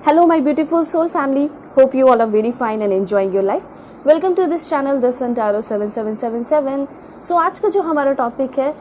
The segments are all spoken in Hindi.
Hello my beautiful soul family, hope you all are very fine and enjoying your life. Welcome to this channel The Sun Tarot 7777. So आज का जो हमारा टॉपिक है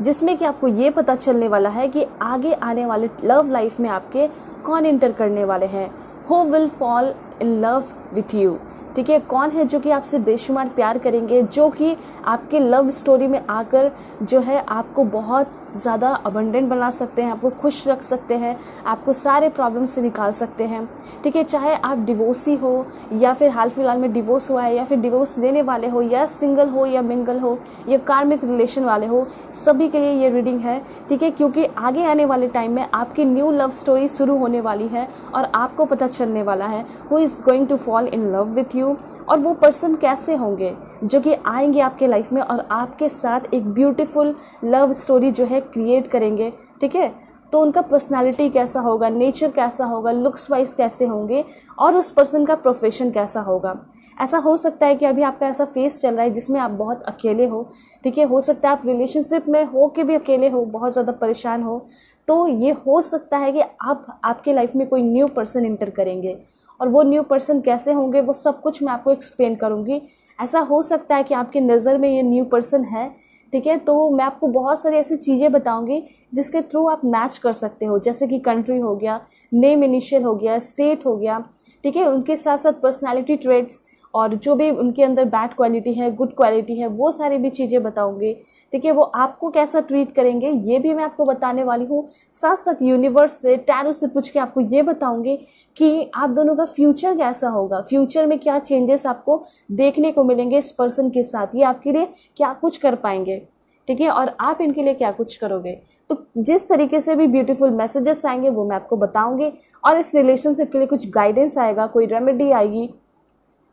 जिसमें कि आपको ये पता चलने वाला है कि आगे आने वाले लव लाइफ में आपके कौन इंटर करने वाले हैं, who will fall in love with you. ठीक है, कौन है जो कि आपसे बेशुमार प्यार करेंगे, जो कि आपके लव स्टोरी में आकर जो है आपको बहुत ज़्यादा अबंडेंट बना सकते हैं, आपको खुश रख सकते हैं, आपको सारे प्रॉब्लम से निकाल सकते हैं। ठीक है, चाहे आप डिवोर्सी हो या फिर हाल फिलहाल में डिवोर्स हुआ है या फिर डिवोर्स देने वाले हो या सिंगल हो या मिंगल हो या कार्मिक रिलेशन वाले हो, सभी के लिए ये रीडिंग है। ठीक है, क्योंकि आगे आने वाले टाइम में आपकी न्यू लव स्टोरी शुरू होने वाली है और आपको पता चलने वाला है who is going to fall in love with you, और वो पर्सन कैसे होंगे जो कि आएंगे आपके लाइफ में और आपके साथ एक ब्यूटीफुल लव स्टोरी जो है क्रिएट करेंगे। ठीक है, तो उनका पर्सनालिटी कैसा होगा, नेचर कैसा होगा, लुक्स वाइज कैसे होंगे और उस पर्सन का प्रोफेशन कैसा होगा। ऐसा हो सकता है कि अभी आपका ऐसा फेस चल रहा है जिसमें आप बहुत अकेले हो। ठीक है, हो सकता है आप रिलेशनशिप में हो के भी अकेले हो, बहुत ज़्यादा परेशान हो, तो ये हो सकता है कि आपके लाइफ में कोई न्यू पर्सन इंटर करेंगे और वो न्यू पर्सन कैसे होंगे वो सब कुछ मैं आपको एक्सप्लेन करूँगी। ऐसा हो सकता है कि आपकी नज़र में ये न्यू पर्सन है। ठीक है, तो मैं आपको बहुत सारी ऐसी चीज़ें बताऊंगी जिसके थ्रू आप मैच कर सकते हो, जैसे कि कंट्री हो गया, नेम इनिशियल हो गया, स्टेट हो गया। ठीक है, उनके साथ साथ पर्सनालिटी ट्रेट्स और जो भी उनके अंदर बैड क्वालिटी है, गुड क्वालिटी है, वो सारी भी चीज़ें बताऊंगी। ठीक है, वो आपको कैसा ट्रीट करेंगे ये भी मैं आपको बताने वाली हूँ। साथ साथ यूनिवर्स से, टैरो से पूछ के आपको ये बताऊंगी कि आप दोनों का फ्यूचर कैसा होगा, फ्यूचर में क्या चेंजेस आपको देखने को मिलेंगे इस पर्सन के साथ, ये आपके लिए क्या कुछ कर पाएंगे। ठीक है, और आप इनके लिए क्या कुछ करोगे। तो जिस तरीके से भी ब्यूटीफुल मैसेजेस आएंगे वो मैं आपको बताऊंगी, और इस रिलेशनशिप के लिए कुछ गाइडेंस आएगा, कोई रेमेडी आएगी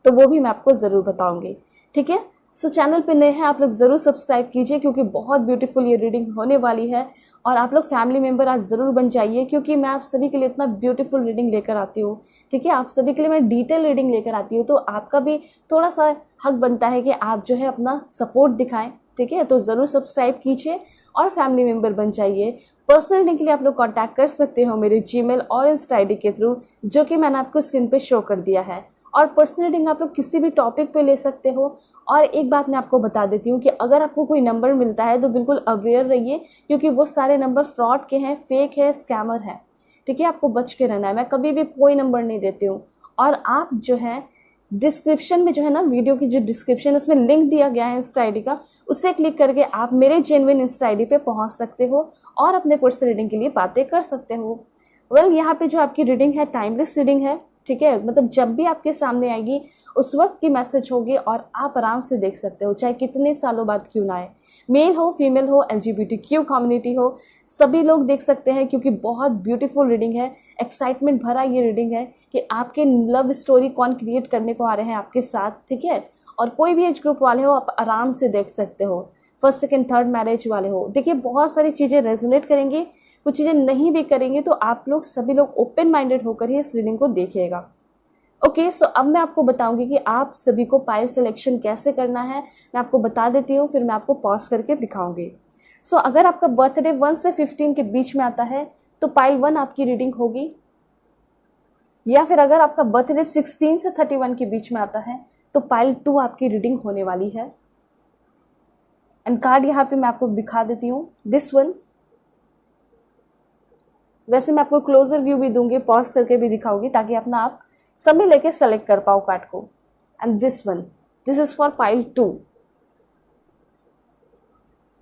तो वो भी मैं आपको ज़रूर बताऊंगी। ठीक है, सो चैनल पे नए हैं आप लोग ज़रूर सब्सक्राइब कीजिए क्योंकि बहुत ब्यूटीफुल ये रीडिंग होने वाली है, और आप लोग फैमिली मेंबर आज ज़रूर बन जाइए क्योंकि मैं आप सभी के लिए इतना ब्यूटीफुल रीडिंग लेकर आती हूँ। ठीक है, आप सभी के लिए मैं डिटेल रीडिंग लेकर आती हूँ, तो आपका भी थोड़ा सा हक बनता है कि आप जो है अपना सपोर्ट दिखाएं। ठीक है, तो ज़रूर सब्सक्राइब कीजिए और फैमिली मेंबर बन जाइए। पर्सनल रीडिंग के लिए आप लोग कांटेक्ट कर सकते हो मेरे जीमेल और इंस्टा आईडी के थ्रू, जो कि मैंने आपको स्क्रीन पे शो कर दिया है। और पर्सनल रीडिंग आप लोग किसी भी टॉपिक पे ले सकते हो। और एक बात मैं आपको बता देती हूँ कि अगर आपको कोई नंबर मिलता है तो बिल्कुल अवेयर रहिए क्योंकि वो सारे नंबर फ्रॉड के हैं, फेक है, स्कैमर है। ठीक है, आपको बच के रहना है। मैं कभी भी कोई नंबर नहीं देती हूँ। और आप जो है डिस्क्रिप्शन में जो है ना, वीडियो की जो डिस्क्रिप्शन उसमें लिंक दिया गया है इंस्टा आईडी का, उससे क्लिक करके आप मेरे जेन्युइन इंस्टा आईडी पे पहुँच सकते हो और अपने पर्सनल रीडिंग के लिए बातें कर सकते हो। यहाँ पे जो आपकी रीडिंग है टाइमलेस रीडिंग है। ठीक है, मतलब जब भी आपके सामने आएगी उस वक्त की मैसेज होगी और आप आराम से देख सकते हो, चाहे कितने सालों बाद क्यों ना आए। मेल हो, फीमेल हो, LGBTQ कम्युनिटी हो, सभी लोग देख सकते हैं क्योंकि बहुत ब्यूटीफुल रीडिंग है। एक्साइटमेंट भरा ये रीडिंग है कि आपके लव स्टोरी कौन क्रिएट करने को आ रहे हैं आपके साथ। ठीक है, और कोई भी एज ग्रुप वाले हो आप आराम से देख सकते हो, फर्स्ट सेकेंड थर्ड मैरिज वाले हो। देखिए, बहुत सारी चीज़ें रेजोनेट करेंगी, कुछ चीज़ें नहीं भी करेंगे, तो आप लोग सभी लोग ओपन माइंडेड होकर ही इस रीडिंग को देखिएगा। ओके, सो अब मैं आपको बताऊंगी कि आप सभी को पाइल सिलेक्शन कैसे करना है। मैं आपको बता देती हूँ, फिर मैं आपको पॉज करके दिखाऊंगी। सो अगर आपका बर्थडे 1 से 15 के बीच में आता है तो पाइल 1 आपकी रीडिंग होगी, या फिर अगर आपका बर्थडे 16 से 31 के बीच में आता है तो पाइल 2 आपकी रीडिंग होने वाली है। एंड कार्ड यहाँ पे मैं आपको दिखा देती हूँ, दिस वन। वैसे मैं आपको क्लोजर व्यू भी दूंगी, पॉज करके भी दिखाऊंगी ताकि अपना आप समय लेके सेलेक्ट कर पाओ कार्ड को। And this one, this is for pile 2।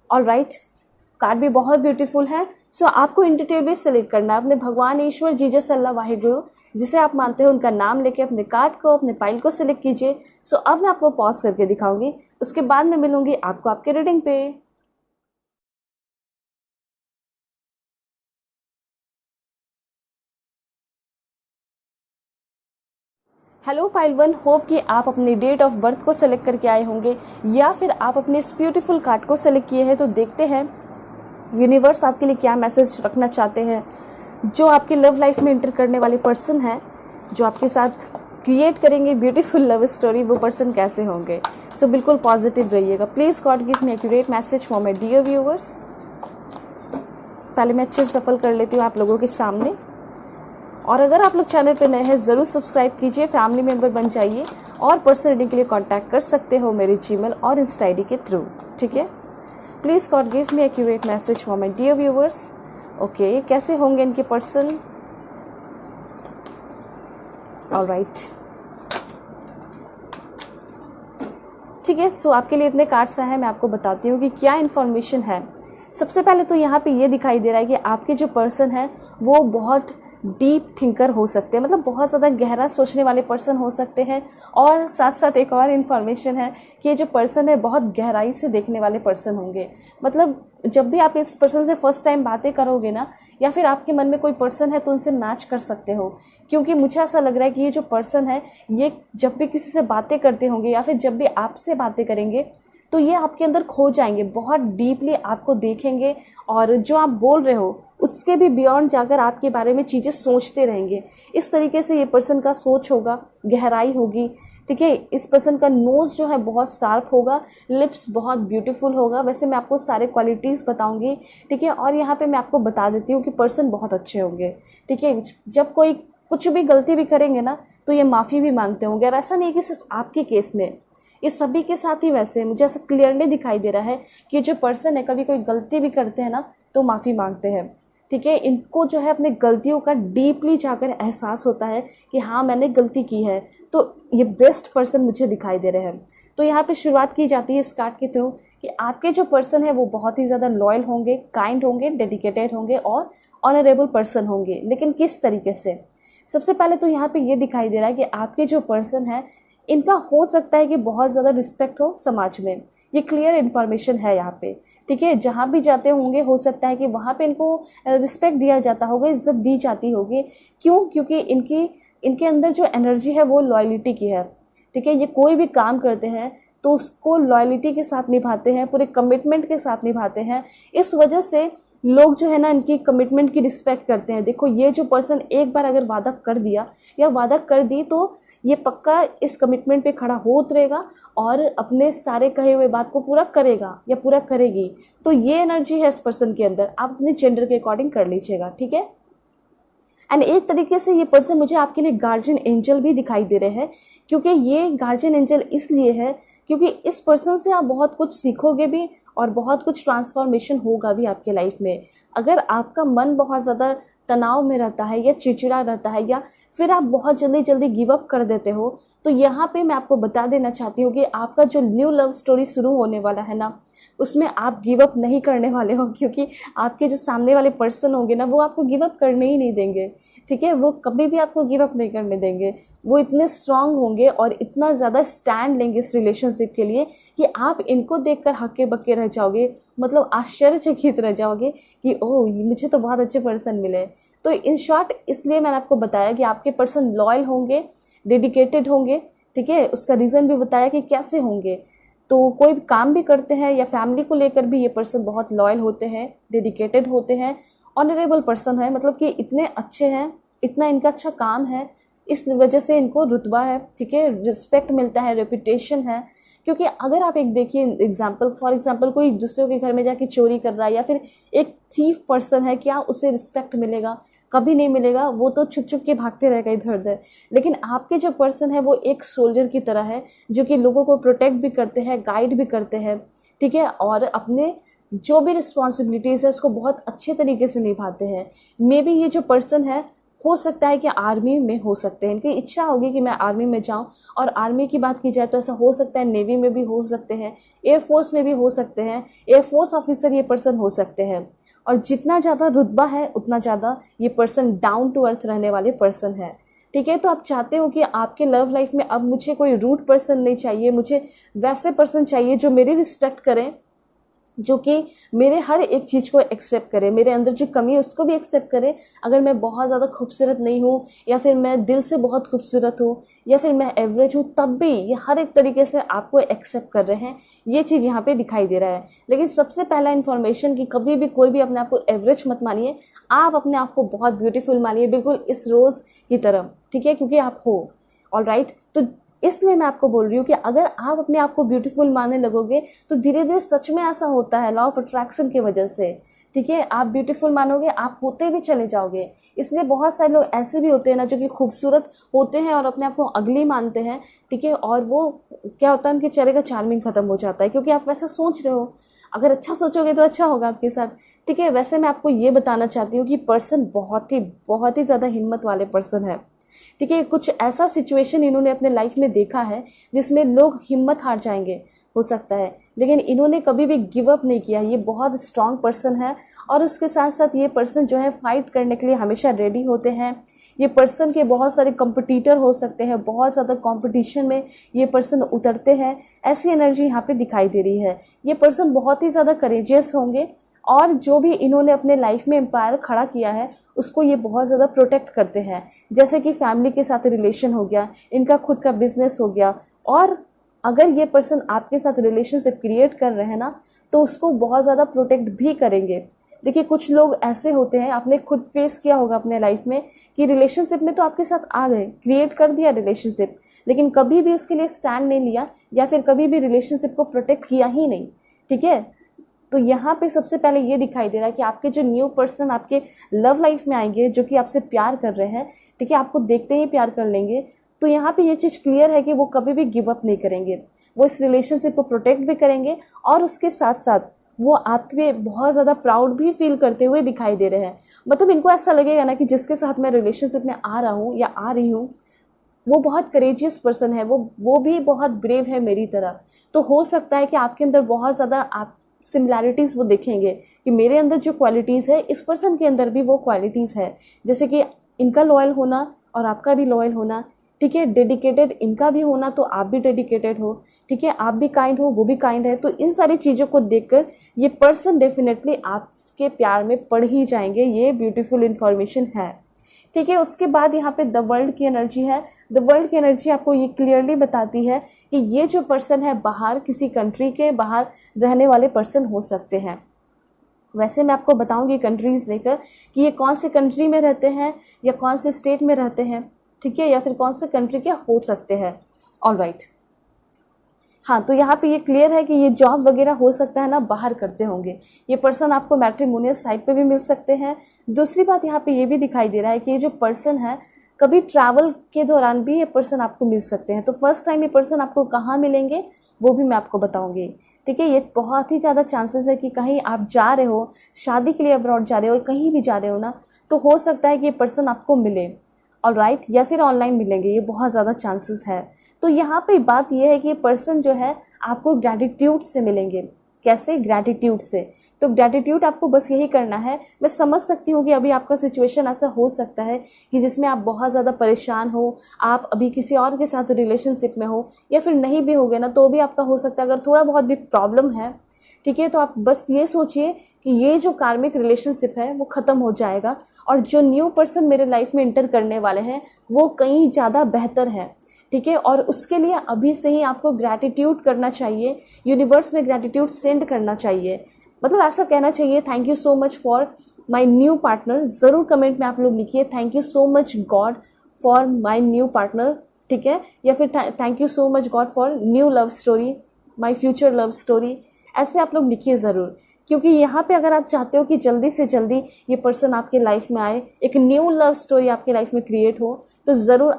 Alright, card भी बहुत ब्यूटीफुल है। सो आपको इंडिटेबली सेलेक्ट करना है अपने भगवान, ईश्वर, जीसस, अल्लाह, वाहिगुरु, जिसे आप मानते हो उनका नाम लेके अपने कार्ड को, अपने पाइल को सिलेक्ट कीजिए। सो अब मैं आपको पॉज करके दिखाऊंगी, उसके बाद मैं मिलूंगी आपको आपके रीडिंग पे। हेलो पाइल 1, होप कि आप अपनी डेट ऑफ बर्थ को सेलेक्ट करके आए होंगे या फिर आप अपने इस ब्यूटीफुल कार्ड को सेलेक्ट किए हैं। तो देखते हैं यूनिवर्स आपके लिए क्या मैसेज रखना चाहते हैं। जो आपके लव लाइफ में इंटर करने वाले पर्सन हैं, जो आपके साथ क्रिएट करेंगे ब्यूटीफुल लव स्टोरी, वो पर्सन कैसे होंगे। सो बिल्कुल पॉजिटिव रहिएगा। Please God give me accurate message for my dear viewers. पहले मैं अच्छे से सफल कर लेती हूँ आप लोगों के सामने। और अगर आप लोग चैनल पे नए हैं ज़रूर सब्सक्राइब कीजिए, फैमिली मेम्बर बन जाइए और पर्सनल रीडिंग के लिए कांटेक्ट कर सकते हो मेरे जीमेल और इंस्टा आईडी के थ्रू, ठीक है। Please God give me accurate message for my dear viewers. Okay, कैसे होंगे इनके पर्सन? ऑलराइट, ठीक है। सो आपके लिए इतने कार्ड्स आए हैं, मैं आपको बताती हूँ कि क्या इन्फॉर्मेशन है। सबसे पहले तो यहाँ पे ये दिखाई दे रहा है कि आपके जो पर्सन है वो बहुत डीप थिंकर हो सकते हैं, मतलब बहुत ज़्यादा गहरा सोचने वाले पर्सन हो सकते हैं। और साथ साथ एक और इन्फॉर्मेशन है कि ये जो पर्सन है बहुत गहराई से देखने वाले पर्सन होंगे। मतलब जब भी आप इस पर्सन से फर्स्ट टाइम बातें करोगे ना, या फिर आपके मन में कोई पर्सन है तो उनसे मैच कर सकते हो, क्योंकि मुझे ऐसा लग रहा है कि ये जो पर्सन है ये जब भी किसी से बातें करते होंगे या फिर जब भी आपसे बातें करेंगे तो ये आपके अंदर खो जाएंगे, बहुत डीपली आपको देखेंगे और जो आप बोल रहे हो उसके भी बियॉन्ड जाकर आपके बारे में चीज़ें सोचते रहेंगे। इस तरीके से ये पर्सन का सोच होगा, गहराई होगी, ठीक है। इस पर्सन का नोज़ जो है बहुत शार्प होगा, लिप्स बहुत ब्यूटीफुल होगा। वैसे मैं आपको सारे क्वालिटीज़ बताऊंगी, ठीक है। और यहाँ पे मैं आपको बता देती हूँ कि पर्सन बहुत अच्छे होंगे, ठीक है। जब कोई कुछ भी गलती भी करेंगे ना तो ये माफ़ी भी मांगते होंगे। और ऐसा नहीं है कि सिर्फ आपके केस में, ये सभी के साथ ही वैसे मुझे ऐसा क्लियरली दिखाई दे रहा है कि जो पर्सन है कभी कोई गलती भी करते हैं ना तो माफ़ी मांगते हैं, ठीक है। इनको जो है अपने गलतियों का डीपली जाकर एहसास होता है कि हाँ मैंने गलती की है, तो ये बेस्ट पर्सन मुझे दिखाई दे रहे हैं। तो यहाँ पे शुरुआत की जाती है इस कार्ड के थ्रू कि आपके जो पर्सन है वो बहुत ही ज़्यादा लॉयल होंगे, काइंड होंगे, डेडिकेटेड होंगे और ऑनरेबल पर्सन होंगे। लेकिन किस तरीके से? सबसे पहले तो यहाँ पे ये दिखाई दे रहा है कि आपके जो पर्सन है इनका हो सकता है कि बहुत ज़्यादा रिस्पेक्ट हो समाज में। ये क्लियर इन्फॉर्मेशन है यहाँ पे, ठीक है। जहाँ भी जाते होंगे हो सकता है कि वहाँ पे इनको रिस्पेक्ट दिया जाता होगा, इज्जत दी जाती होगी। क्यों? क्योंकि इनके अंदर जो एनर्जी है वो लॉयल्टी की है, ठीक है। ये कोई भी काम करते हैं तो उसको लॉयल्टी के साथ निभाते हैं, पूरे कमिटमेंट के साथ निभाते हैं। इस वजह से लोग जो है ना इनकी कमिटमेंट की रिस्पेक्ट करते हैं। देखो, ये जो पर्सन एक बार अगर वादा कर दिया या वादा कर दी तो ये पक्का इस कमिटमेंट पे खड़ा हो उतरेगा और अपने सारे कहे हुए बात को पूरा करेगा या पूरा करेगी। तो ये एनर्जी है इस पर्सन के अंदर, आप अपने जेंडर के अकॉर्डिंग कर लीजिएगा, ठीक है। एंड एक तरीके से ये पर्सन मुझे आपके लिए गार्जियन एंजल भी दिखाई दे रहे हैं, क्योंकि ये गार्जियन एंजल इसलिए है क्योंकि इस पर्सन से आप बहुत कुछ सीखोगे भी और बहुत कुछ ट्रांसफॉर्मेशन होगा भी आपके लाइफ में। अगर आपका मन बहुत ज़्यादा तनाव में रहता है या चिड़चिड़ा रहता है या फिर आप बहुत जल्दी जल्दी गिव अप कर देते हो, तो यहाँ पे मैं आपको बता देना चाहती हूँ कि आपका जो न्यू लव स्टोरी शुरू होने वाला है ना उसमें आप गिव अप नहीं करने वाले हो, क्योंकि आपके जो सामने वाले पर्सन होंगे ना वो आपको गिव अप करने ही नहीं देंगे, ठीक है। वो कभी भी आपको गिव अप नहीं करने देंगे। वो इतने स्ट्रांग होंगे और इतना ज़्यादा स्टैंड लेंगे इस रिलेशनशिप के लिए कि आप इनको देखकर हक्के बक्के रह जाओगे, मतलब आश्चर्यचकित रह जाओगे कि ओह मुझे तो बहुत अच्छे पर्सन मिले। तो इन शॉर्ट इसलिए मैंने आपको बताया कि आपके पर्सन लॉयल होंगे, डेडिकेटेड होंगे, ठीक है। उसका रीज़न भी बताया कि कैसे होंगे। तो कोई काम भी करते हैं या फैमिली को लेकर भी ये पर्सन बहुत लॉयल होते हैं, डेडिकेटेड होते हैं, ऑनरेबल पर्सन है, मतलब कि इतने अच्छे हैं, इतना इनका अच्छा काम है, इस वजह से इनको रुतबा है, ठीक है, रिस्पेक्ट मिलता है, रेपुटेशन है। क्योंकि अगर आप एक देखिए एग्जाम्पल, फॉर एग्जाम्पल कोई दूसरों के घर में जाके चोरी कर रहा है या फिर एक थीफ पर्सन है, क्या उसे रिस्पेक्ट मिलेगा? कभी नहीं मिलेगा। वो तो छुप छुप के भागते रहेगा इधर उधर। लेकिन आपके जो पर्सन है वो एक सोल्जर की तरह है जो कि लोगों को प्रोटेक्ट भी करते हैं, गाइड भी करते हैं, ठीक है, और अपने जो भी रिस्पॉन्सिबिलिटीज़ है उसको बहुत अच्छे तरीके से निभाते हैं। मे बी ये जो पर्सन है हो सकता है कि आर्मी में हो सकते हैं, इनकी इच्छा होगी कि मैं आर्मी में जाऊं। और आर्मी की बात की जाए तो ऐसा हो सकता है नेवी में भी हो सकते हैं, एयरफोर्स में भी हो सकते हैं, एयरफोर्स ऑफिसर ये पर्सन हो सकते हैं। और जितना ज़्यादा रुतबा है उतना ज़्यादा ये पर्सन डाउन टू अर्थ रहने वाले पर्सन है, ठीक है। तो आप चाहते हो कि आपके लव लाइफ में अब मुझे कोई रूड पर्सन नहीं चाहिए, मुझे वैसे पर्सन चाहिए जो मेरी रिस्पेक्ट करें, जो कि मेरे हर एक चीज़ को एक्सेप्ट करे, मेरे अंदर जो कमी है उसको भी एक्सेप्ट करे। अगर मैं बहुत ज़्यादा खूबसूरत नहीं हूँ या फिर मैं दिल से बहुत खूबसूरत हूँ या फिर मैं एवरेज हूँ, तब भी ये हर एक तरीके से आपको एक्सेप्ट कर रहे हैं। ये चीज़ यहाँ पे दिखाई दे रहा है। लेकिन सबसे पहला इन्फॉर्मेशन कि कभी भी कोई भी अपने आप को एवरेज मत मानिए, आप अपने आप को बहुत ब्यूटीफुल मानिए, बिल्कुल इस रोज़ की तरह, ठीक है, क्योंकि आप हो। ऑलराइट, तो इसलिए मैं आपको बोल रही हूँ कि अगर आप अपने आप को ब्यूटीफुल मानने लगोगे तो धीरे धीरे सच में ऐसा होता है लॉ ऑफ अट्रैक्शन की वजह से, ठीक है, आप ब्यूटीफुल मानोगे, आप होते भी चले जाओगे। इसलिए बहुत सारे लोग ऐसे भी होते हैं ना जो कि खूबसूरत होते हैं और अपने आप को अगली मानते हैं, ठीक है, और वो क्या होता है, उनके चेहरे का चार्मिंग खत्म हो जाता है क्योंकि आप वैसा सोच रहे हो। अगर अच्छा सोचोगे तो अच्छा होगा आपके साथ, ठीक है। वैसे मैं आपको ये बताना चाहती हूँ कि पर्सन बहुत ही ज़्यादा हिम्मत वाले पर्सन है, ठीक है। कुछ ऐसा सिचुएशन इन्होंने अपने लाइफ में देखा है जिसमें लोग हिम्मत हार जाएंगे, हो सकता है, लेकिन इन्होंने कभी भी गिव अप नहीं किया। ये बहुत स्ट्रांग पर्सन है और उसके साथ साथ ये पर्सन जो है फाइट करने के लिए हमेशा रेडी होते हैं। ये पर्सन के बहुत सारे कंपटीटर हो सकते हैं, बहुत ज़्यादा कंपटीशन में ये पर्सन उतरते हैं, ऐसी एनर्जी यहाँ पे दिखाई दे रही है। ये पर्सन बहुत ही ज़्यादा करेजियस होंगे और जो भी इन्होंने अपने लाइफ में एम्पायर खड़ा किया है उसको ये बहुत ज़्यादा प्रोटेक्ट करते हैं। जैसे कि फैमिली के साथ रिलेशन हो गया, इनका खुद का बिजनेस हो गया, और अगर ये पर्सन आपके साथ रिलेशनशिप क्रिएट कर रहे हैं ना तो उसको बहुत ज़्यादा प्रोटेक्ट भी करेंगे। देखिए, कुछ लोग ऐसे होते हैं, आपने खुद फेस किया होगा अपने लाइफ में कि रिलेशनशिप में तो आपके साथ आ गए, क्रिएट कर दिया रिलेशनशिप, लेकिन कभी भी उसके लिए स्टैंड नहीं लिया या फिर कभी भी रिलेशनशिप को प्रोटेक्ट किया ही नहीं, ठीक है। तो यहाँ पे सबसे पहले ये दिखाई दे रहा है कि आपके जो न्यू पर्सन आपके लव लाइफ में आएंगे, जो कि आपसे प्यार कर रहे हैं, ठीक है, आपको देखते ही प्यार कर लेंगे, तो यहाँ पे ये चीज़ क्लियर है कि वो कभी भी गिव अप नहीं करेंगे। वो इस रिलेशनशिप को प्रोटेक्ट भी करेंगे और उसके साथ साथ वो आप पे बहुत ज़्यादा प्राउड भी फील करते हुए दिखाई दे रहे हैं। मतलब इनको ऐसा लगेगा ना कि जिसके साथ मैं रिलेशनशिप में आ रहा हूँ या आ रही हूँ वो बहुत करेजियस पर्सन है, वो भी बहुत ब्रेव है मेरी तरह। तो हो सकता है कि आपके अंदर बहुत ज़्यादा आप सिमिलैरिटीज़ वो देखेंगे कि मेरे अंदर जो क्वालिटीज़ है इस पर्सन के अंदर भी वो क्वालिटीज़ है। जैसे कि इनका लॉयल होना और आपका भी लॉयल होना, ठीक है, डेडिकेटेड इनका भी होना तो आप भी डेडिकेटेड हो, ठीक है, आप भी काइंड हो, वो भी काइंड है। तो इन सारी चीज़ों को देखकर ये पर्सन डेफिनेटली आपके प्यार में पड़ ही जाएंगे। ये ब्यूटीफुल इन्फॉर्मेशन है, ठीक है। उसके बाद यहाँ पे द वर्ल्ड की एनर्जी है। द वर्ल्ड की एनर्जी आपको ये क्लियरली बताती है कि ये जो पर्सन है बाहर, किसी कंट्री के बाहर रहने वाले पर्सन हो सकते हैं। वैसे मैं आपको बताऊंगी कंट्रीज़ लेकर कि ये कौन से कंट्री में रहते हैं या कौन से स्टेट में रहते हैं, ठीक है, या फिर कौन से कंट्री के हो सकते हैं। ऑलराइट, हाँ, तो यहाँ पे ये क्लियर है कि ये जॉब वगैरह हो सकता है ना बाहर करते होंगे। ये पर्सन आपको मैट्रिमोनियल साइट पे भी मिल सकते हैं। दूसरी बात यहाँ पे ये भी दिखाई दे रहा है कि ये जो पर्सन है कभी ट्रैवल के दौरान भी ये पर्सन आपको मिल सकते हैं। तो फर्स्ट टाइम ये पर्सन आपको कहाँ मिलेंगे वो भी मैं आपको बताऊंगी, ठीक है। ये बहुत ही ज़्यादा चांसेस है कि कहीं आप जा रहे हो, शादी के लिए अब्रॉड जा रहे हो, कहीं भी जा रहे हो ना, तो हो सकता है कि ये पर्सन आपको मिले, ऑलराइट, या फिर ऑनलाइन मिलेंगे, ये बहुत ज़्यादा चांसेस है। तो यहाँ पे बात ये है कि पर्सन जो है आपको ग्रैटिट्यूड से मिलेंगे। कैसे? ग्रैटिट्यूड से। तो ग्रैटिट्यूड आपको बस यही करना है। मैं समझ सकती हूँ कि अभी आपका सिचुएशन ऐसा हो सकता है कि जिसमें आप बहुत ज़्यादा परेशान हो, आप अभी किसी और के साथ रिलेशनशिप में हो, या फिर नहीं भी होगे ना तो भी आपका हो सकता है अगर थोड़ा बहुत भी प्रॉब्लम है, ठीक है, तो आप बस ये सोचिए कि ये जो कार्मिक रिलेशनशिप है वो ख़त्म हो जाएगा और जो न्यू पर्सन मेरे लाइफ में इंटर करने वाले हैं वो कहीं ज़्यादा बेहतर है, ठीक है। और उसके लिए अभी से ही आपको ग्रैटिट्यूड करना चाहिए, यूनिवर्स में ग्रैटिट्यूड सेंड करना चाहिए। मतलब ऐसा कहना चाहिए, thank you so much for my new partner. ज़रूर कमेंट में आप लोग लिखिए thank you so much God for my new partner, ठीक है, या फिर thank you so much God for new love story, my future love story. ऐसे आप लोग लिखिए ज़रूर, क्योंकि यहाँ पे अगर आप चाहते हो कि जल्दी से जल्दी ये पर्सन आपके लाइफ में आए, एक न्यू लव स्टोरी आपके लाइफ में क्रिएट हो, तो ज़रूर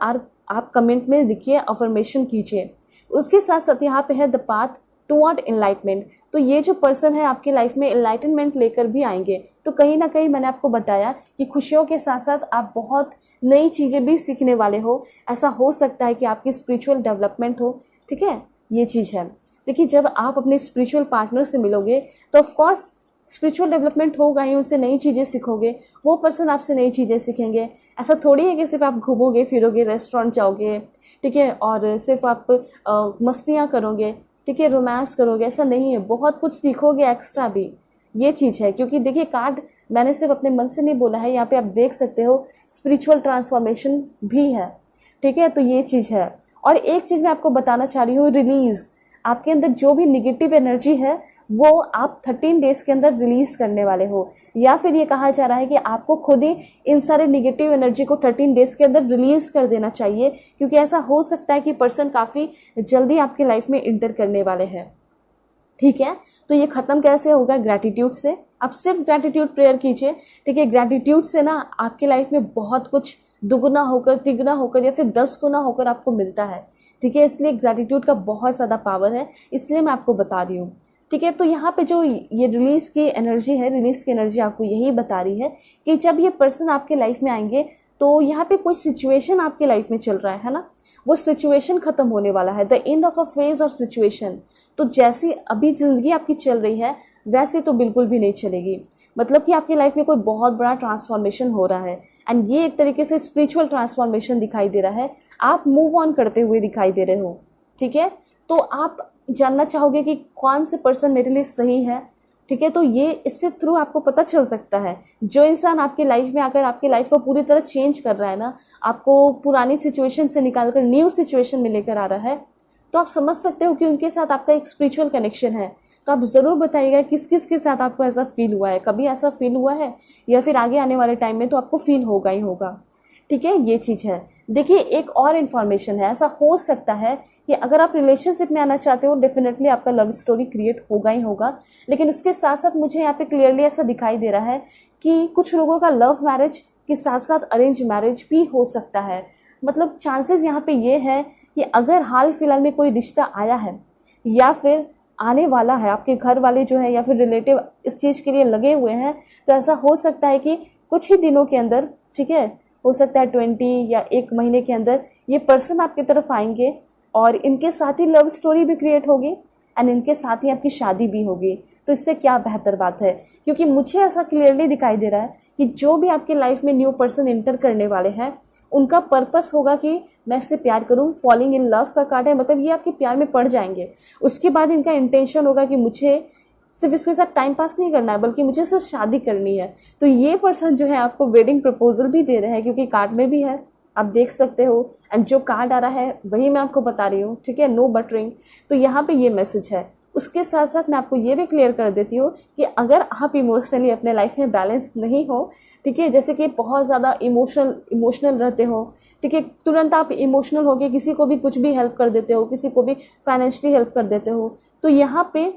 आप कमेंट में लिखिए, अफर्मेशन कीजिए। उसके साथ साथ यहाँ पे है द पाथ टुवर्ड एनलाइटमेंट। तो ये जो पर्सन है आपके लाइफ में एनलाइटमेंट लेकर भी आएंगे। तो कहीं ना कहीं मैंने आपको बताया कि खुशियों के साथ साथ आप बहुत नई चीज़ें भी सीखने वाले हो। ऐसा हो सकता है कि आपकी स्पिरिचुअल डेवलपमेंट हो, ठीक है, ये चीज़ है। देखिए, जब आप अपने स्पिरिचुअल पार्टनर से मिलोगे तो ऑफकोर्स स्पिरिचुअल डेवलपमेंट होगा ही, उनसे नई चीज़ें सीखोगे, वो पर्सन आपसे नई चीज़ें सीखेंगे। ऐसा थोड़ी है कि सिर्फ आप घूमोगे फिरोगे, रेस्टोरेंट जाओगे, ठीक है, और सिर्फ आप मस्तियाँ करोगे, ठीक है, रोमांस करोगे, ऐसा नहीं है। बहुत कुछ सीखोगे एक्स्ट्रा भी, ये चीज़ है। क्योंकि देखिए, कार्ड मैंने सिर्फ अपने मन से नहीं बोला है, यहाँ पे आप देख सकते हो स्पिरिचुअल ट्रांसफॉर्मेशन भी है, ठीक है। तो ये चीज़ है। और एक चीज़ मैं आपको बताना चाह रही हूँ, रिलीज़। आपके अंदर जो भी निगेटिव एनर्जी है वो आप 13 डेज के अंदर रिलीज करने वाले हो, या फिर ये कहा जा रहा है कि आपको खुद ही इन सारे निगेटिव एनर्जी को 13 डेज के अंदर रिलीज कर देना चाहिए, क्योंकि ऐसा हो सकता है कि पर्सन काफ़ी जल्दी आपकी लाइफ में इंटर करने वाले हैं, ठीक है। तो ये ख़त्म कैसे होगा? ग्रैटिट्यूड से। आप सिर्फ ग्रैटिट्यूड प्रेयर कीजिए, ठीक है। ग्रैटिट्यूड से ना आपकी लाइफ में बहुत कुछ दुगुना होकर, तिगुना होकर या फिर 10 गुना होकर आपको मिलता है, ठीक है। इसलिए ग्रैटिट्यूड का बहुत ज़्यादा पावर है, इसलिए मैं आपको बता रही हूँ, ठीक है। तो यहाँ पे जो ये रिलीज की एनर्जी है, रिलीज की एनर्जी आपको यही बता रही है कि जब ये पर्सन आपके लाइफ में आएंगे तो यहाँ पे कोई सिचुएशन आपके लाइफ में चल रहा है ना, वो सिचुएशन खत्म होने वाला है, the end of a phase और सिचुएशन। तो जैसी अभी जिंदगी आपकी चल रही है वैसे तो बिल्कुल भी नहीं चलेगी, मतलब कि आपकी लाइफ में कोई बहुत बड़ा ट्रांसफॉर्मेशन हो रहा है, एंड ये एक तरीके से स्पिरिचुअल ट्रांसफॉर्मेशन दिखाई दे रहा है। आप मूव ऑन करते हुए दिखाई दे रहे हो, ठीक है। तो आप जानना चाहोगे कि कौन से पर्सन मेरे लिए सही है, ठीक है। तो ये इससे थ्रू आपको पता चल सकता है, जो इंसान आपकी लाइफ में आकर आपकी लाइफ को पूरी तरह चेंज कर रहा है ना, आपको पुरानी सिचुएशन से निकालकर न्यू सिचुएशन में लेकर आ रहा है, तो आप समझ सकते हो कि उनके साथ आपका एक स्पिरिचुअल कनेक्शन है। तो आप ज़रूर बताइएगा किस किस के साथ आपको ऐसा फील हुआ है, कभी ऐसा फील हुआ है या फिर आगे आने वाले टाइम में तो आपको फील होगा ही होगा, ठीक है। ये चीज़ है। देखिए एक और इन्फॉर्मेशन है, ऐसा हो सकता है कि अगर आप रिलेशनशिप में आना चाहते हो डेफिनेटली आपका लव स्टोरी क्रिएट होगा ही होगा, लेकिन उसके साथ साथ मुझे यहाँ पे क्लियरली ऐसा दिखाई दे रहा है कि कुछ लोगों का लव मैरिज के साथ साथ अरेंज मैरिज भी हो सकता है। मतलब चांसेस यहाँ पे ये है कि अगर हाल फिलहाल में कोई रिश्ता आया है या फिर आने वाला है, आपके घर वाले जो है या फिर रिलेटिव इस चीज़ के लिए लगे हुए हैं, तो ऐसा हो सकता है कि कुछ ही दिनों के अंदर, ठीक है, हो सकता है 20 या 1 महीने के अंदर ये पर्सन आपकी तरफ आएंगे और इनके साथ ही लव स्टोरी भी क्रिएट होगी एंड इनके साथ ही आपकी शादी भी होगी। तो इससे क्या बेहतर बात है, क्योंकि मुझे ऐसा क्लियरली दिखाई दे रहा है कि जो भी आपकी लाइफ में न्यू पर्सन एंटर करने वाले हैं उनका पर्पस होगा कि मैं इससे प्यार करूं, फॉलिंग इन लव का कार्ड है, मतलब ये आपके प्यार में पड़ जाएंगे। उसके बाद इनका इंटेंशन होगा कि मुझे सिर्फ इसके साथ टाइम पास नहीं करना है बल्कि मुझे सिर्फ शादी करनी है। तो ये पर्सन जो है आपको वेडिंग प्रपोजल भी दे रहे हैं, क्योंकि कार्ड में भी है, आप देख सकते हो। एंड जो कार्ड आ रहा है वही मैं आपको बता रही हूँ, ठीक है, नो बटरिंग। तो यहाँ पे ये मैसेज है। उसके साथ साथ मैं आपको ये भी क्लियर कर देती हूँ कि अगर आप इमोशनली अपने लाइफ में बैलेंस नहीं हो, ठीक है, जैसे कि बहुत ज़्यादा इमोशनल रहते हो, ठीक है, तुरंत आप इमोशनल होकर किसी को भी कुछ भी हेल्प कर देते हो, किसी को भी फाइनेंशियली हेल्प कर देते हो, तो यहाँ पे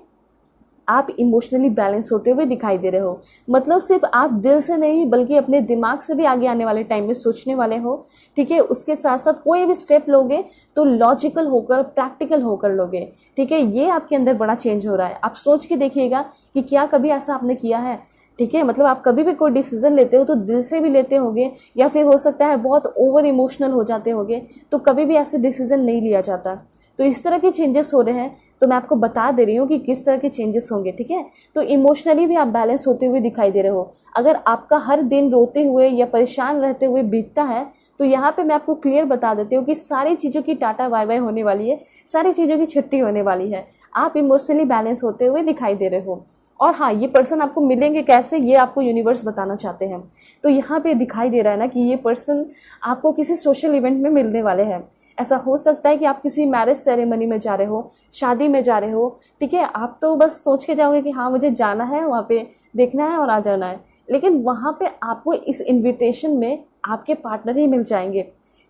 आप इमोशनली बैलेंस होते हुए दिखाई दे रहे हो। मतलब सिर्फ आप दिल से नहीं बल्कि अपने दिमाग से भी आगे आने वाले टाइम में सोचने वाले हो, ठीक है। उसके साथ साथ कोई भी स्टेप लोगे तो लॉजिकल होकर, प्रैक्टिकल होकर लोगे, ठीक है। ये आपके अंदर बड़ा चेंज हो रहा है। आप सोच के देखिएगा कि क्या कभी ऐसा आपने किया है, ठीक है। मतलब आप कभी भी कोई डिसीजन लेते हो तो दिल से भी लेते होगे या फिर हो सकता है बहुत ओवर इमोशनल हो जाते होगे, तो कभी भी ऐसे डिसीजन नहीं लिया जाता। तो इस तरह के चेंजेस हो रहे हैं, तो मैं आपको बता दे रही हूँ कि किस तरह के चेंजेस होंगे, ठीक है। तो इमोशनली भी आप बैलेंस होते हुए दिखाई दे रहे हो। अगर आपका हर दिन रोते हुए या परेशान रहते हुए बीतता है तो यहाँ पे मैं आपको क्लियर बता देती हूँ कि सारी चीज़ों की टाटा बाय बाय होने वाली है, सारी चीज़ों की छुट्टी होने वाली है। आप इमोशनली बैलेंस होते हुए दिखाई दे रहे हो। और हाँ, ये पर्सन आपको मिलेंगे कैसे, ये आपको यूनिवर्स बताना चाहते हैं। तो यहाँ पे दिखाई दे रहा है ना कि ये पर्सन आपको किसी सोशल इवेंट में मिलने वाले हैं। ऐसा हो सकता है कि आप किसी मैरिज सेरेमनी में जा रहे हो, शादी में जा रहे हो, ठीक है। आप तो बस सोच के जाओगे कि हाँ मुझे जाना है, वहाँ पे देखना है और आ जाना है, लेकिन वहाँ पे आपको इस इनविटेशन में आपके पार्टनर ही मिल जाएंगे,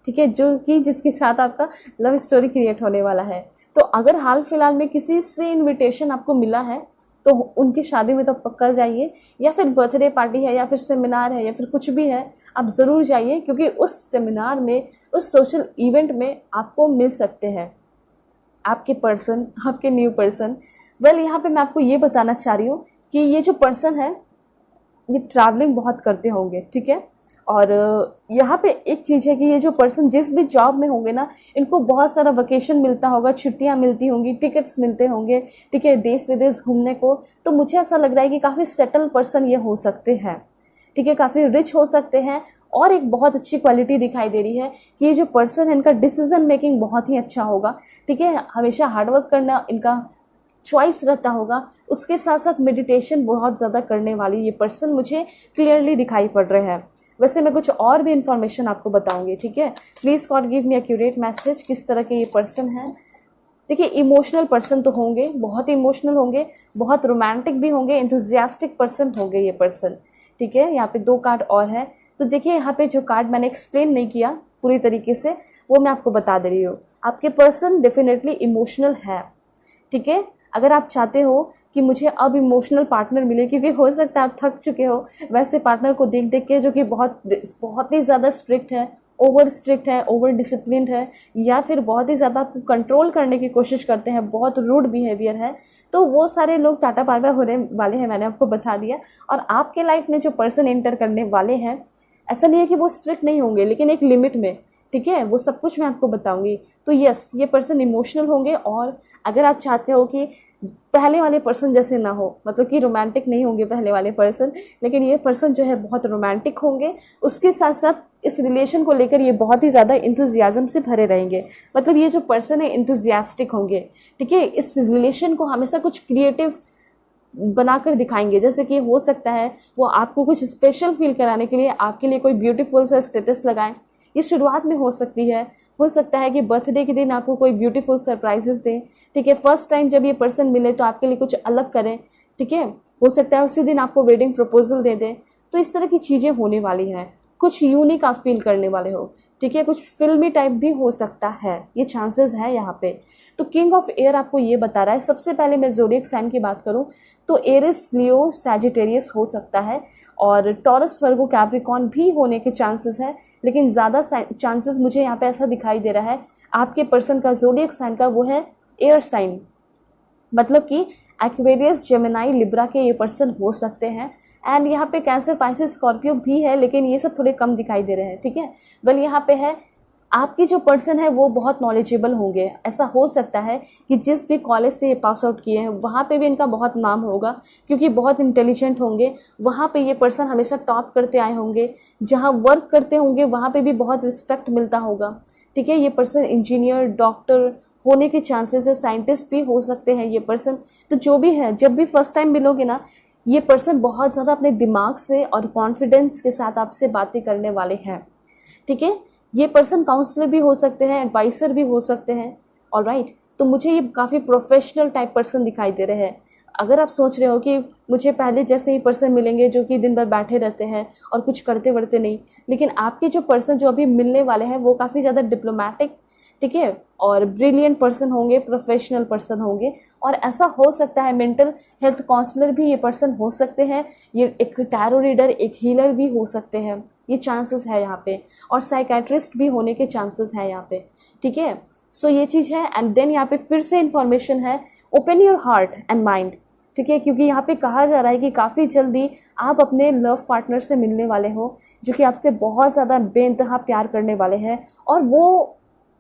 ठीक है, जो कि जिसके साथ आपका लव स्टोरी क्रिएट होने वाला है। तो अगर हाल फिलहाल में किसी से इन्विटेशन आपको मिला है तो उनकी शादी में तो पक्का जाइए, या फिर बर्थडे पार्टी है या फिर सेमिनार है या फिर कुछ भी है, आप ज़रूर जाइए, क्योंकि उस सेमिनार में, उस सोशल इवेंट में आपको मिल सकते हैं आपके पर्सन, आपके न्यू पर्सन। वेल यहाँ पे मैं आपको ये बताना चाह रही हूँ कि ये जो पर्सन है ये ट्रैवलिंग बहुत करते होंगे, ठीक है। और यहाँ पे एक चीज़ है कि ये जो पर्सन जिस भी जॉब में होंगे ना, इनको बहुत सारा वेकेशन मिलता होगा, छुट्टियाँ मिलती होंगी, टिकट्स मिलते होंगे, ठीक है, देश विदेश घूमने को। तो मुझे ऐसा लग रहा है कि काफ़ी सेटल पर्सन ये हो सकते हैं, ठीक है, काफ़ी रिच हो सकते हैं। और एक बहुत अच्छी क्वालिटी दिखाई दे रही है कि ये जो पर्सन है इनका डिसीजन मेकिंग बहुत ही अच्छा होगा, ठीक है। हमेशा हार्डवर्क करना इनका चॉइस रहता होगा। उसके साथ साथ मेडिटेशन बहुत ज़्यादा करने वाली ये पर्सन मुझे क्लियरली दिखाई पड़ रहे हैं। वैसे मैं कुछ और भी इन्फॉर्मेशन आपको बताऊंगी, ठीक है। Please God give me accurate message, किस तरह के ये पर्सन है। देखिए इमोशनल पर्सन तो होंगे, बहुत इमोशनल होंगे, बहुत रोमांटिक भी होंगे, एंथुजियास्टिक पर्सन होंगे ये पर्सन, ठीक है। यहाँ पे 2 कार्ड और है। तो देखिए यहाँ पे जो कार्ड मैंने एक्सप्लेन नहीं किया पूरी तरीके से वो मैं आपको बता दे रही हूँ। आपके पर्सन डेफिनेटली इमोशनल है, ठीक है। अगर आप चाहते हो कि मुझे अब इमोशनल पार्टनर मिले, क्योंकि हो सकता है आप थक चुके हो वैसे पार्टनर को देख देख के जो कि बहुत ही ज़्यादा स्ट्रिक्ट है, ओवर स्ट्रिक्ट है, ओवर डिसिप्लिन्ड है, या फिर बहुत ही ज़्यादा आपको कंट्रोल करने की कोशिश करते हैं, बहुत रूड बिहेवियर है। तो वो सारे लोग टाटा बाय बाय होने वाले हैं, मैंने आपको बता दिया। और आपके लाइफ में जो पर्सन एंटर करने वाले हैं, ऐसा नहीं है कि वो स्ट्रिक्ट नहीं होंगे, लेकिन एक लिमिट में, ठीक है, वो सब कुछ मैं आपको बताऊंगी। तो यस, ये पर्सन इमोशनल होंगे, और अगर आप चाहते हो कि पहले वाले पर्सन जैसे ना हो, मतलब कि रोमांटिक नहीं होंगे पहले वाले पर्सन, लेकिन ये पर्सन जो है बहुत रोमांटिक होंगे, उसके साथ साथ इस रिलेशन को लेकर ये बहुत ही ज़्यादा इंथुजियाज्म से भरे रहेंगे। मतलब ये जो पर्सन है इंथुजियास्टिक होंगे, ठीक है, इस रिलेशन को हमेशा कुछ क्रिएटिव बनाकर दिखाएंगे। जैसे कि हो सकता है वो आपको कुछ स्पेशल फील कराने के लिए आपके लिए कोई ब्यूटीफुल सा स्टेटस लगाएं। ये शुरुआत में हो सकती है। हो सकता है कि बर्थडे के दिन आपको कोई ब्यूटीफुल सरप्राइजेस दें, ठीक है, फर्स्ट टाइम जब ये पर्सन मिले तो आपके लिए कुछ अलग करें, ठीक है। हो सकता है उसी दिन आपको वेडिंग प्रपोजल दे दें। तो इस तरह की चीज़ें होने वाली हैं, कुछ यूनिक आप फील करने वाले हो, ठीक है, कुछ फिल्मी टाइप भी हो सकता है, ये चांसेस है यहाँ पे। तो किंग ऑफ एयर आपको ये बता रहा है। सबसे पहले मैं ज़ोडिएक साइन की बात करूँ तो एरिस, लियो, सैजिटेरियस हो सकता है, और टॉरस, वर्गो, कैप्रिकॉर्न भी होने के चांसेस है, लेकिन ज़्यादा चांसेस मुझे यहाँ पे ऐसा दिखाई दे रहा है आपके पर्सन का ज़ोडिएक साइन का, वो है एयर साइन। मतलब कि एक्वेरियस, जेमिनाई, लिब्रा के ये पर्सन हो सकते हैं। एंड यहाँ पे कैंसर, पाइसेस, स्कॉर्पियो भी है, लेकिन ये सब थोड़े कम दिखाई दे रहे हैं, ठीक है। वेल यहाँ पे है आपके जो पर्सन है वो बहुत नॉलेजेबल होंगे। ऐसा हो सकता है कि जिस भी कॉलेज से ये पास आउट किए हैं वहाँ पे भी इनका बहुत नाम होगा, क्योंकि बहुत इंटेलिजेंट होंगे। वहाँ पे ये पर्सन हमेशा टॉप करते आए होंगे। जहाँ वर्क करते होंगे वहाँ पे भी बहुत रिस्पेक्ट मिलता होगा, ठीक है। ये पर्सन इंजीनियर, डॉक्टर होने के चांसेस है, साइंटिस्ट भी हो सकते हैं ये पर्सन। तो जो भी है, जब भी फर्स्ट टाइम मिलोगे ना, ये पर्सन बहुत ज़्यादा अपने दिमाग से और कॉन्फिडेंस के साथ आपसे बातें करने वाले हैं, ठीक है। ये पर्सन काउंसलर भी हो सकते हैं, एडवाइसर भी हो सकते हैं, ऑलराइट। तो मुझे ये काफ़ी प्रोफेशनल टाइप पर्सन दिखाई दे रहे हैं। अगर आप सोच रहे हो कि मुझे पहले जैसे ही पर्सन मिलेंगे जो कि दिन भर बैठे रहते हैं और कुछ करते वरते नहीं, लेकिन आपके जो पर्सन जो अभी मिलने वाले हैं वो काफ़ी ज़्यादा डिप्लोमेटिक, ठीक है, और ब्रिलियंट पर्सन होंगे, प्रोफेशनल पर्सन होंगे। और ऐसा हो सकता है मेंटल हेल्थ काउंसलर भी ये पर्सन हो सकते हैं, ये एक टैरो रीडर, एक हीलर भी हो सकते हैं, ये चांसेस है यहाँ पे। और साइकेट्रिस्ट भी होने के चांसेस है यहाँ पे, ठीक है। सो ये चीज़ है। एंड देन यहाँ पे फिर से इन्फॉर्मेशन है, open your heart and mind, ठीक है, क्योंकि यहाँ पे कहा जा रहा है कि काफ़ी जल्दी आप अपने लव पार्टनर से मिलने वाले हो, जो कि आपसे बहुत ज़्यादा बेइंतहा प्यार करने वाले हैं, और वो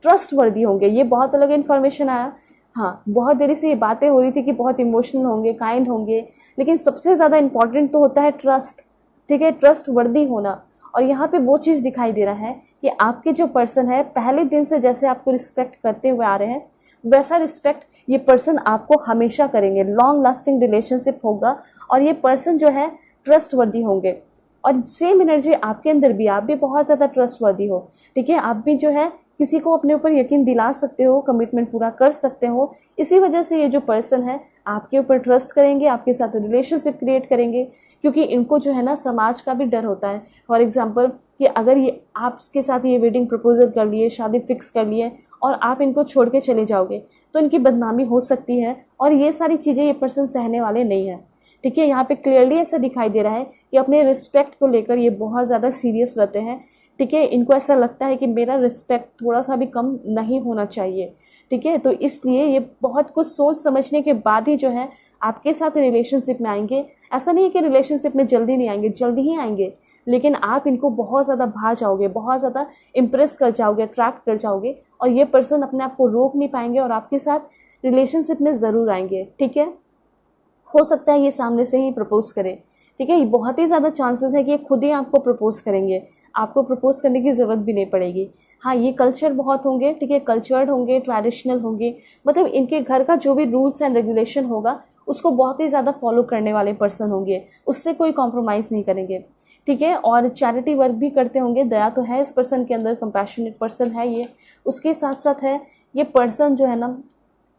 ट्रस्टवर्दी होंगे। ये बहुत अलग इन्फॉर्मेशन आया। हाँ, बहुत देरी से ये बातें हो रही थी कि बहुत इमोशनल होंगे, काइंड होंगे, लेकिन सबसे ज़्यादा इंपॉर्टेंट तो होता है ट्रस्ट, ठीक है, ट्रस्टवर्दी होना। और यहाँ पे वो चीज़ दिखाई दे रहा है कि आपके जो पर्सन है पहले दिन से जैसे आपको रिस्पेक्ट करते हुए आ रहे हैं, वैसा रिस्पेक्ट ये पर्सन आपको हमेशा करेंगे। लॉन्ग लास्टिंग रिलेशनशिप होगा, और ये पर्सन जो है ट्रस्टवर्दी होंगे। और सेम एनर्जी आपके अंदर भी, आप भी बहुत ज़्यादा ट्रस्टवर्दी हो, ठीक है, आप भी जो है किसी को अपने ऊपर यकीन दिला सकते हो, कमिटमेंट पूरा कर सकते हो। इसी वजह से ये जो पर्सन है आपके ऊपर ट्रस्ट करेंगे, आपके साथ रिलेशनशिप क्रिएट करेंगे, क्योंकि इनको जो है ना समाज का भी डर होता है। फॉर एग्जांपल कि अगर ये आपके साथ ये वेडिंग प्रपोजल कर लिए, शादी फिक्स कर लिए, और आप इनको छोड़ के चले जाओगे तो इनकी बदनामी हो सकती है, और ये सारी चीज़ें ये पर्सन सहने वाले नहीं हैं, ठीक है। यहाँ पे क्लियरली ऐसा दिखाई दे रहा है कि अपने रिस्पेक्ट को लेकर ये बहुत ज़्यादा सीरियस रहते हैं, ठीक है। इनको ऐसा लगता है कि मेरा रिस्पेक्ट थोड़ा सा भी कम नहीं होना चाहिए, ठीक है। तो इसलिए ये बहुत कुछ सोच समझने के बाद ही जो है आपके साथ रिलेशनशिप में आएंगे। ऐसा नहीं है कि रिलेशनशिप में जल्दी नहीं आएंगे, जल्दी ही आएंगे, लेकिन आप इनको बहुत ज़्यादा भा जाओगे, बहुत ज़्यादा इम्प्रेस कर जाओगे, अट्रैक्ट कर जाओगे, और ये पर्सन अपने आप को रोक नहीं पाएंगे और आपके साथ रिलेशनशिप में ज़रूर आएंगे, ठीक है। हो सकता है ये सामने से ही प्रपोज करे, ठीक है, ये बहुत ही ज़्यादा चांसेस है कि ये खुद ही आपको प्रपोज करेंगे, आपको प्रपोज करने की ज़रूरत भी नहीं पड़ेगी। हाँ, ये कल्चर बहुत होंगे, ठीक है, कल्चर्ड होंगे, ट्रेडिशनल होंगे, मतलब इनके घर का जो भी रूल्स एंड रेगुलेशन होगा उसको बहुत ही ज़्यादा फॉलो करने वाले पर्सन होंगे, उससे कोई कॉम्प्रोमाइज़ नहीं करेंगे, ठीक है। और चैरिटी वर्क भी करते होंगे, दया तो है इस पर्सन के अंदर, कंपैशनेट पर्सन है ये। उसके साथ साथ है ये पर्सन जो है ना,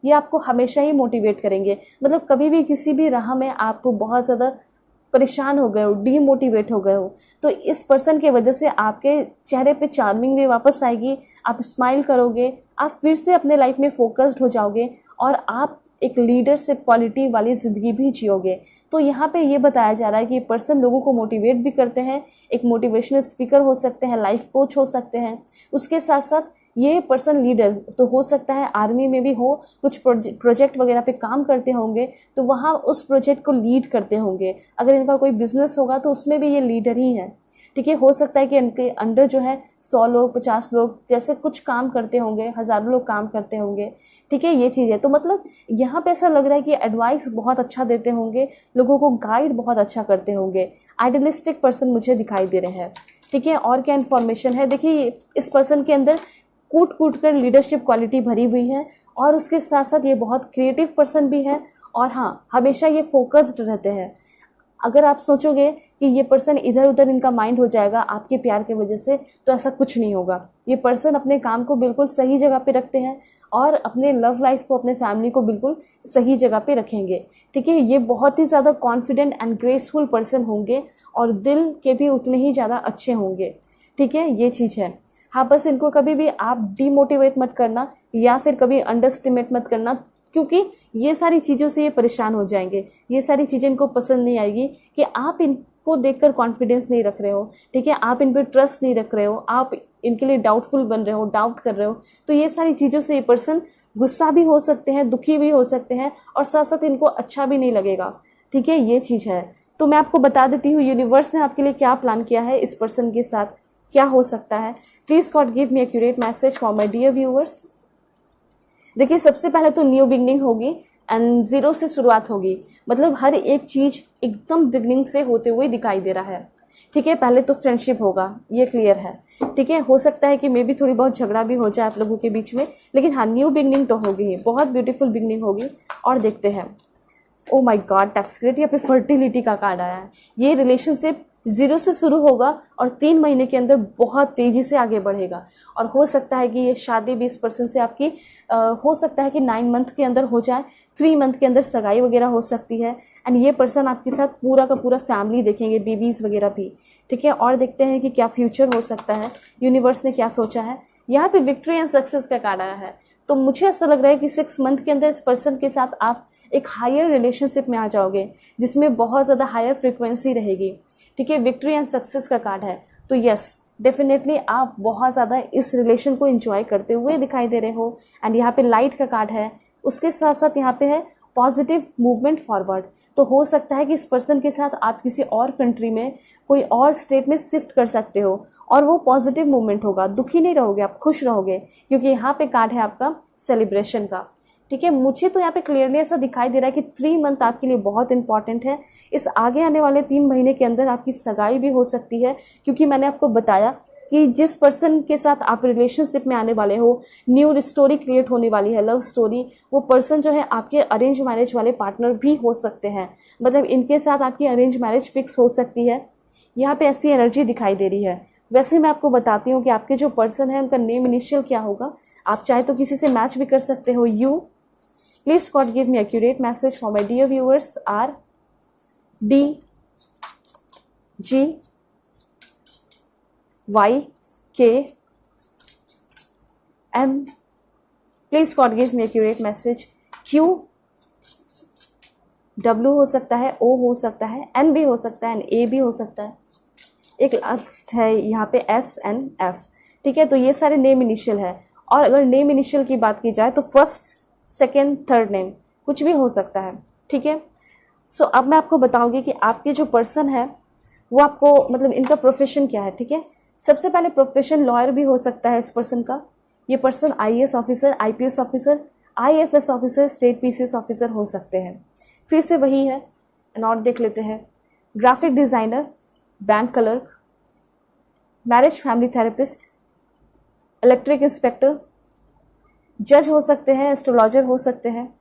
ये आपको हमेशा ही मोटिवेट करेंगे। मतलब कभी भी किसी भी राह में आपको बहुत ज़्यादा परेशान हो गए हो, डीमोटिवेट हो गए हो, तो इस पर्सन की वजह से आपके चेहरे पे चार्मिंग भी वापस आएगी, आप स्माइल करोगे, आप फिर से अपने लाइफ में फोकस्ड हो जाओगे, और आप एक लीडरशिप क्वालिटी वाली ज़िंदगी भी जियोगे। तो यहाँ पे ये बताया जा रहा है कि ये पर्सन लोगों को मोटिवेट भी करते हैं, एक मोटिवेशनल स्पीकर हो सकते हैं, लाइफ कोच हो सकते हैं। उसके साथ साथ ये पर्सन लीडर तो हो सकता है आर्मी में भी हो, कुछ प्रोजेक्ट वगैरह पे काम करते होंगे तो वहाँ उस प्रोजेक्ट को लीड करते होंगे। अगर इनका कोई बिजनेस होगा तो उसमें भी ये लीडर ही है। ठीक है, हो सकता है कि इनके अंडर जो है 100 लोग 50 लोग जैसे कुछ काम करते होंगे, हज़ारों लोग काम करते होंगे। ठीक है, ये चीज़ है। तो मतलब यहाँ पे ऐसा लग रहा है कि एडवाइस बहुत अच्छा देते होंगे, लोगों को गाइड बहुत अच्छा करते होंगे। आइडियलिस्टिक पर्सन मुझे दिखाई दे रहे हैं। ठीक है, और क्या इन्फॉर्मेशन है, देखिए इस पर्सन के अंदर कूट कूट कर लीडरशिप क्वालिटी भरी हुई है और उसके साथ साथ ये बहुत क्रिएटिव पर्सन भी है। और हाँ, हमेशा ये फोकस्ड रहते हैं। अगर आप सोचोगे कि ये पर्सन इधर उधर इनका माइंड हो जाएगा आपके प्यार की वजह से, तो ऐसा कुछ नहीं होगा। ये पर्सन अपने काम को बिल्कुल सही जगह पे रखते हैं और अपने लव लाइफ को, अपने फैमिली को बिल्कुल सही जगह पे रखेंगे। ठीक है, ये बहुत ही ज़्यादा कॉन्फिडेंट एंड ग्रेसफुल पर्सन होंगे और दिल के भी उतने ही ज़्यादा अच्छे होंगे। ठीक है, ये चीज़ है। हाँ, बस इनको कभी भी आप डीमोटिवेट मत करना या फिर कभी अंडरस्टिमेट मत करना, क्योंकि ये सारी चीज़ों से ये परेशान हो जाएंगे। ये सारी चीज़ें इनको पसंद नहीं आएगी कि आप इनको देखकर कॉन्फिडेंस नहीं रख रहे हो। ठीक है, आप इन पर ट्रस्ट नहीं रख रहे हो, आप इनके लिए डाउटफुल बन रहे हो, डाउट कर रहे हो। तो ये सारी चीज़ों से ये पर्सन गुस्सा भी हो सकते हैं, दुखी भी हो सकते हैं और साथ साथ इनको अच्छा भी नहीं लगेगा। ठीक है, ये चीज़ है। तो मैं आपको बता देती हूँ यूनिवर्स ने आपके लिए क्या प्लान किया है, इस पर्सन के साथ क्या हो सकता है। Please God give me accurate message for my dear viewers. देखिए, सबसे पहले तो न्यू बिगनिंग होगी एंड जीरो से शुरुआत होगी। मतलब हर एक चीज एकदम बिगनिंग से होते हुए दिखाई दे रहा है। ठीक है, पहले तो फ्रेंडशिप होगा, ये क्लियर है। ठीक है, हो सकता है कि मे भी थोड़ी बहुत झगड़ा भी हो जाए आप लोगों के बीच में, लेकिन हाँ, न्यू बिगनिंग तो होगी ही, बहुत ब्यूटीफुल बिगनिंग होगी। और देखते हैं, oh my God, that's great. यहाँ पे फर्टिलिटी का कार्ड आया है। ये रिलेशनशिप जीरो से शुरू होगा और 3 महीने के अंदर बहुत तेजी से आगे बढ़ेगा। और हो सकता है कि ये शादी भी इस पर्सन से आपकी हो सकता है कि 9 मंथ के अंदर हो जाए, 3 मंथ के अंदर सगाई वगैरह हो सकती है। एंड ये पर्सन आपके साथ पूरा का पूरा फैमिली देखेंगे, बेबीज वगैरह भी। ठीक है, और देखते हैं कि क्या फ्यूचर हो सकता है, यूनिवर्स ने क्या सोचा है। यहाँ पे विक्ट्री एंड सक्सेस का कार्ड आया है। तो मुझे ऐसा लग रहा है कि 6 मंथ के अंदर इस पर्सन के साथ आप एक हायर रिलेशनशिप में आ जाओगे, जिसमें बहुत ज़्यादा हायर फ्रिक्वेंसी रहेगी। ठीक है, विक्ट्री एंड सक्सेस का कार्ड है। तो यस, डेफिनेटली आप बहुत ज़्यादा इस रिलेशन को एंजॉय करते हुए दिखाई दे रहे हो। एंड यहाँ पे लाइट का कार्ड है, उसके साथ साथ यहाँ पे है पॉजिटिव मूवमेंट फॉरवर्ड। तो हो सकता है कि इस पर्सन के साथ आप किसी और कंट्री में, कोई और स्टेट में शिफ्ट कर सकते हो और वो पॉजिटिव मूवमेंट होगा। दुखी नहीं रहोगे, आप खुश रहोगे, क्योंकि यहाँ पे कार्ड है आपका सेलिब्रेशन का। ठीक है, मुझे तो यहाँ पे क्लियरली ऐसा दिखाई दे रहा है कि 3 मंथ आपके लिए बहुत इंपॉर्टेंट है। इस आगे आने वाले 3 महीने के अंदर आपकी सगाई भी हो सकती है, क्योंकि मैंने आपको बताया कि जिस पर्सन के साथ आप रिलेशनशिप में आने वाले हो, न्यू स्टोरी क्रिएट होने वाली है, लव स्टोरी। वो पर्सन जो है आपके अरेंज मैरिज वाले पार्टनर भी हो सकते हैं, मतलब इनके साथ आपकी अरेंज मैरिज फिक्स हो सकती है। यहाँ पे ऐसी एनर्जी दिखाई दे रही है। वैसे मैं आपको बताती हूँ कि आपके जो पर्सन है उनका नेम इनिशियल क्या होगा। आप चाहे तो किसी से मैच भी कर सकते हो। You please God give me accurate message for my dear viewers. R D G Y K M, please God give me accurate message. Q W हो सकता है, ओ हो सकता है, एन भी हो सकता है, एंड ए भी हो सकता है। एक लास्ट है यहाँ पे एस एन एफ। ठीक है, तो ये सारे नेम इनिशियल है। और अगर नेम इनिशियल की बात की जाए तो फर्स्ट, सेकेंड, थर्ड नेम कुछ भी हो सकता है। ठीक है, सो अब मैं आपको बताऊंगी कि आपके जो पर्सन है वो आपको, मतलब इनका प्रोफेशन क्या है। ठीक है, सबसे पहले प्रोफेशन लॉयर भी हो सकता है इस पर्सन का। ये person IAS officer, IPS officer, IFS officer, state PCS officer हो सकते हैं। फिर से वही है, और देख लेते हैं। Graphic designer, bank clerk, marriage family therapist, electric inspector, जज हो सकते हैं, एस्ट्रोलॉजर हो सकते हैं,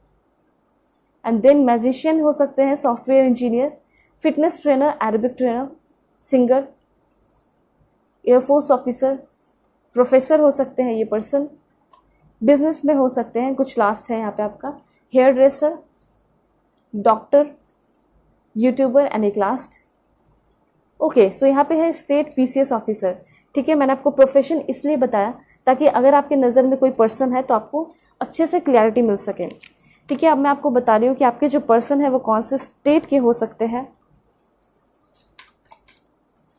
एंड देन मैजिशियन हो सकते हैं, software engineer, fitness trainer, Arabic trainer, singer, air force officer, professor हो सकते हैं ये पर्सन, बिजनेस में हो सकते हैं। कुछ लास्ट है यहाँ पे आपका hairdresser, doctor, YouTuber, and एक लास्ट। ओके, सो यहाँ पे है स्टेट पीसीएस ऑफिसर। ठीक है, मैंने आपको प्रोफेशन इसलिए बताया ताकि अगर आपके नज़र में कोई पर्सन है तो आपको अच्छे से क्लैरिटी मिल सके। ठीक है, अब मैं आपको बता रही हूँ कि आपके जो पर्सन है वो कौन से स्टेट के हो सकते हैं।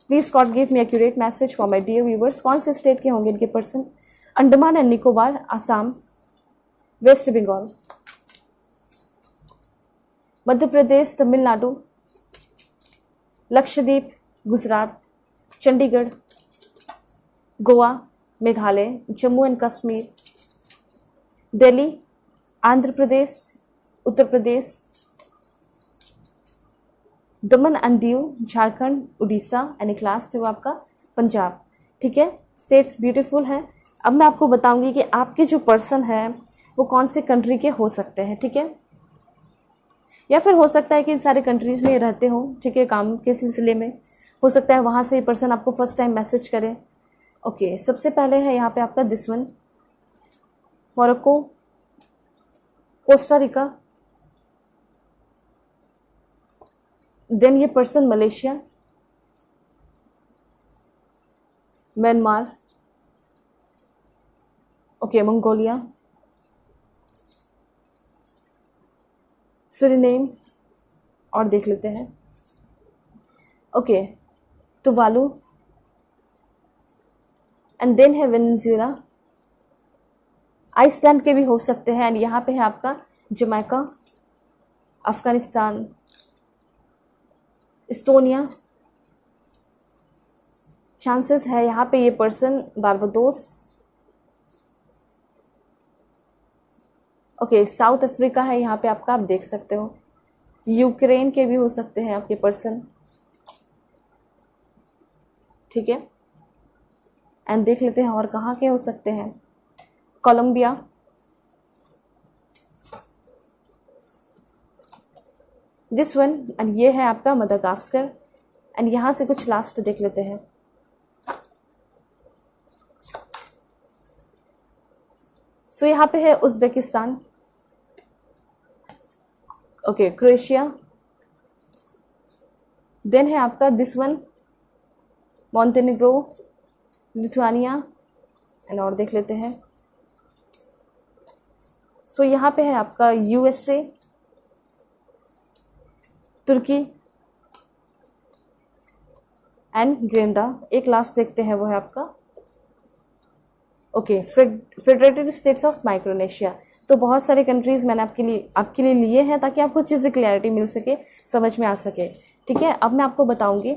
Please God give me accurate message for my dear viewers. कौन से स्टेट के होंगे इनके person? Andaman and Nicobar, Assam, West Bengal, Madhya Pradesh, Tamil Nadu, Lakshadweep, Gujarat, Chandigarh, Goa, Meghalaya, Jammu and Kashmir, Delhi, Andhra Pradesh, Uttar Pradesh, Daman and Diu, Jharkhand, Orissa and एक लास्ट है वो आपका पंजाब। ठीक है, स्टेट्स ब्यूटीफुल है। अब मैं आपको बताऊंगी कि आपके जो पर्सन है वो कौन से कंट्री के हो सकते हैं। ठीक है, या फिर हो सकता है कि इन सारे कंट्रीज़ में रहते हो। ठीक है, काम के सिलसिले में हो सकता है वहाँ से ये पर्सन आपको फर्स्ट टाइम मैसेज करे। ओके, सबसे पहले है यहाँ पे आपका this one, Morocco, Costa Rica, then ये person Malaysia, Myanmar, okay, Mongolia, Suriname, और देख लेते हैं, ओके, तुवालू, एंड देन है वेनेजुएला, आइसलैंड के भी हो सकते हैं। एंड यहाँ पे है आपका जमैका, अफगानिस्तान, इस्टोनिया, चांसेस है यहाँ पे ये person Barbados, okay, south Africa है यहाँ पे आपका, आप देख सकते हो, यूक्रेन के भी हो सकते हैं आपके पर्सन। ठीक है, एंड देख लेते हैं और कहाँ के हो सकते हैं, कोलंबिया, दिस वन, एंड ये है आपका मदागास्कर। एंड यहाँ से कुछ लास्ट देख लेते हैं, सो यहाँ पे है उज्बेकिस्तान, ओके, क्रोएशिया, देन है आपका this one, Montenegro, Lithuania, and और देख लेते हैं, सो यहाँ पे है आपका यूएसए, तुर्की एंड ग्रेंडा। एक लास्ट देखते हैं, वो है आपका okay, federated states of Micronesia. तो बहुत सारे कंट्रीज मैंने आपके लिए लिए हैं ताकि आपको चीज़ें क्लैरिटी मिल सके, समझ में आ सके। ठीक है, अब मैं आपको बताऊंगी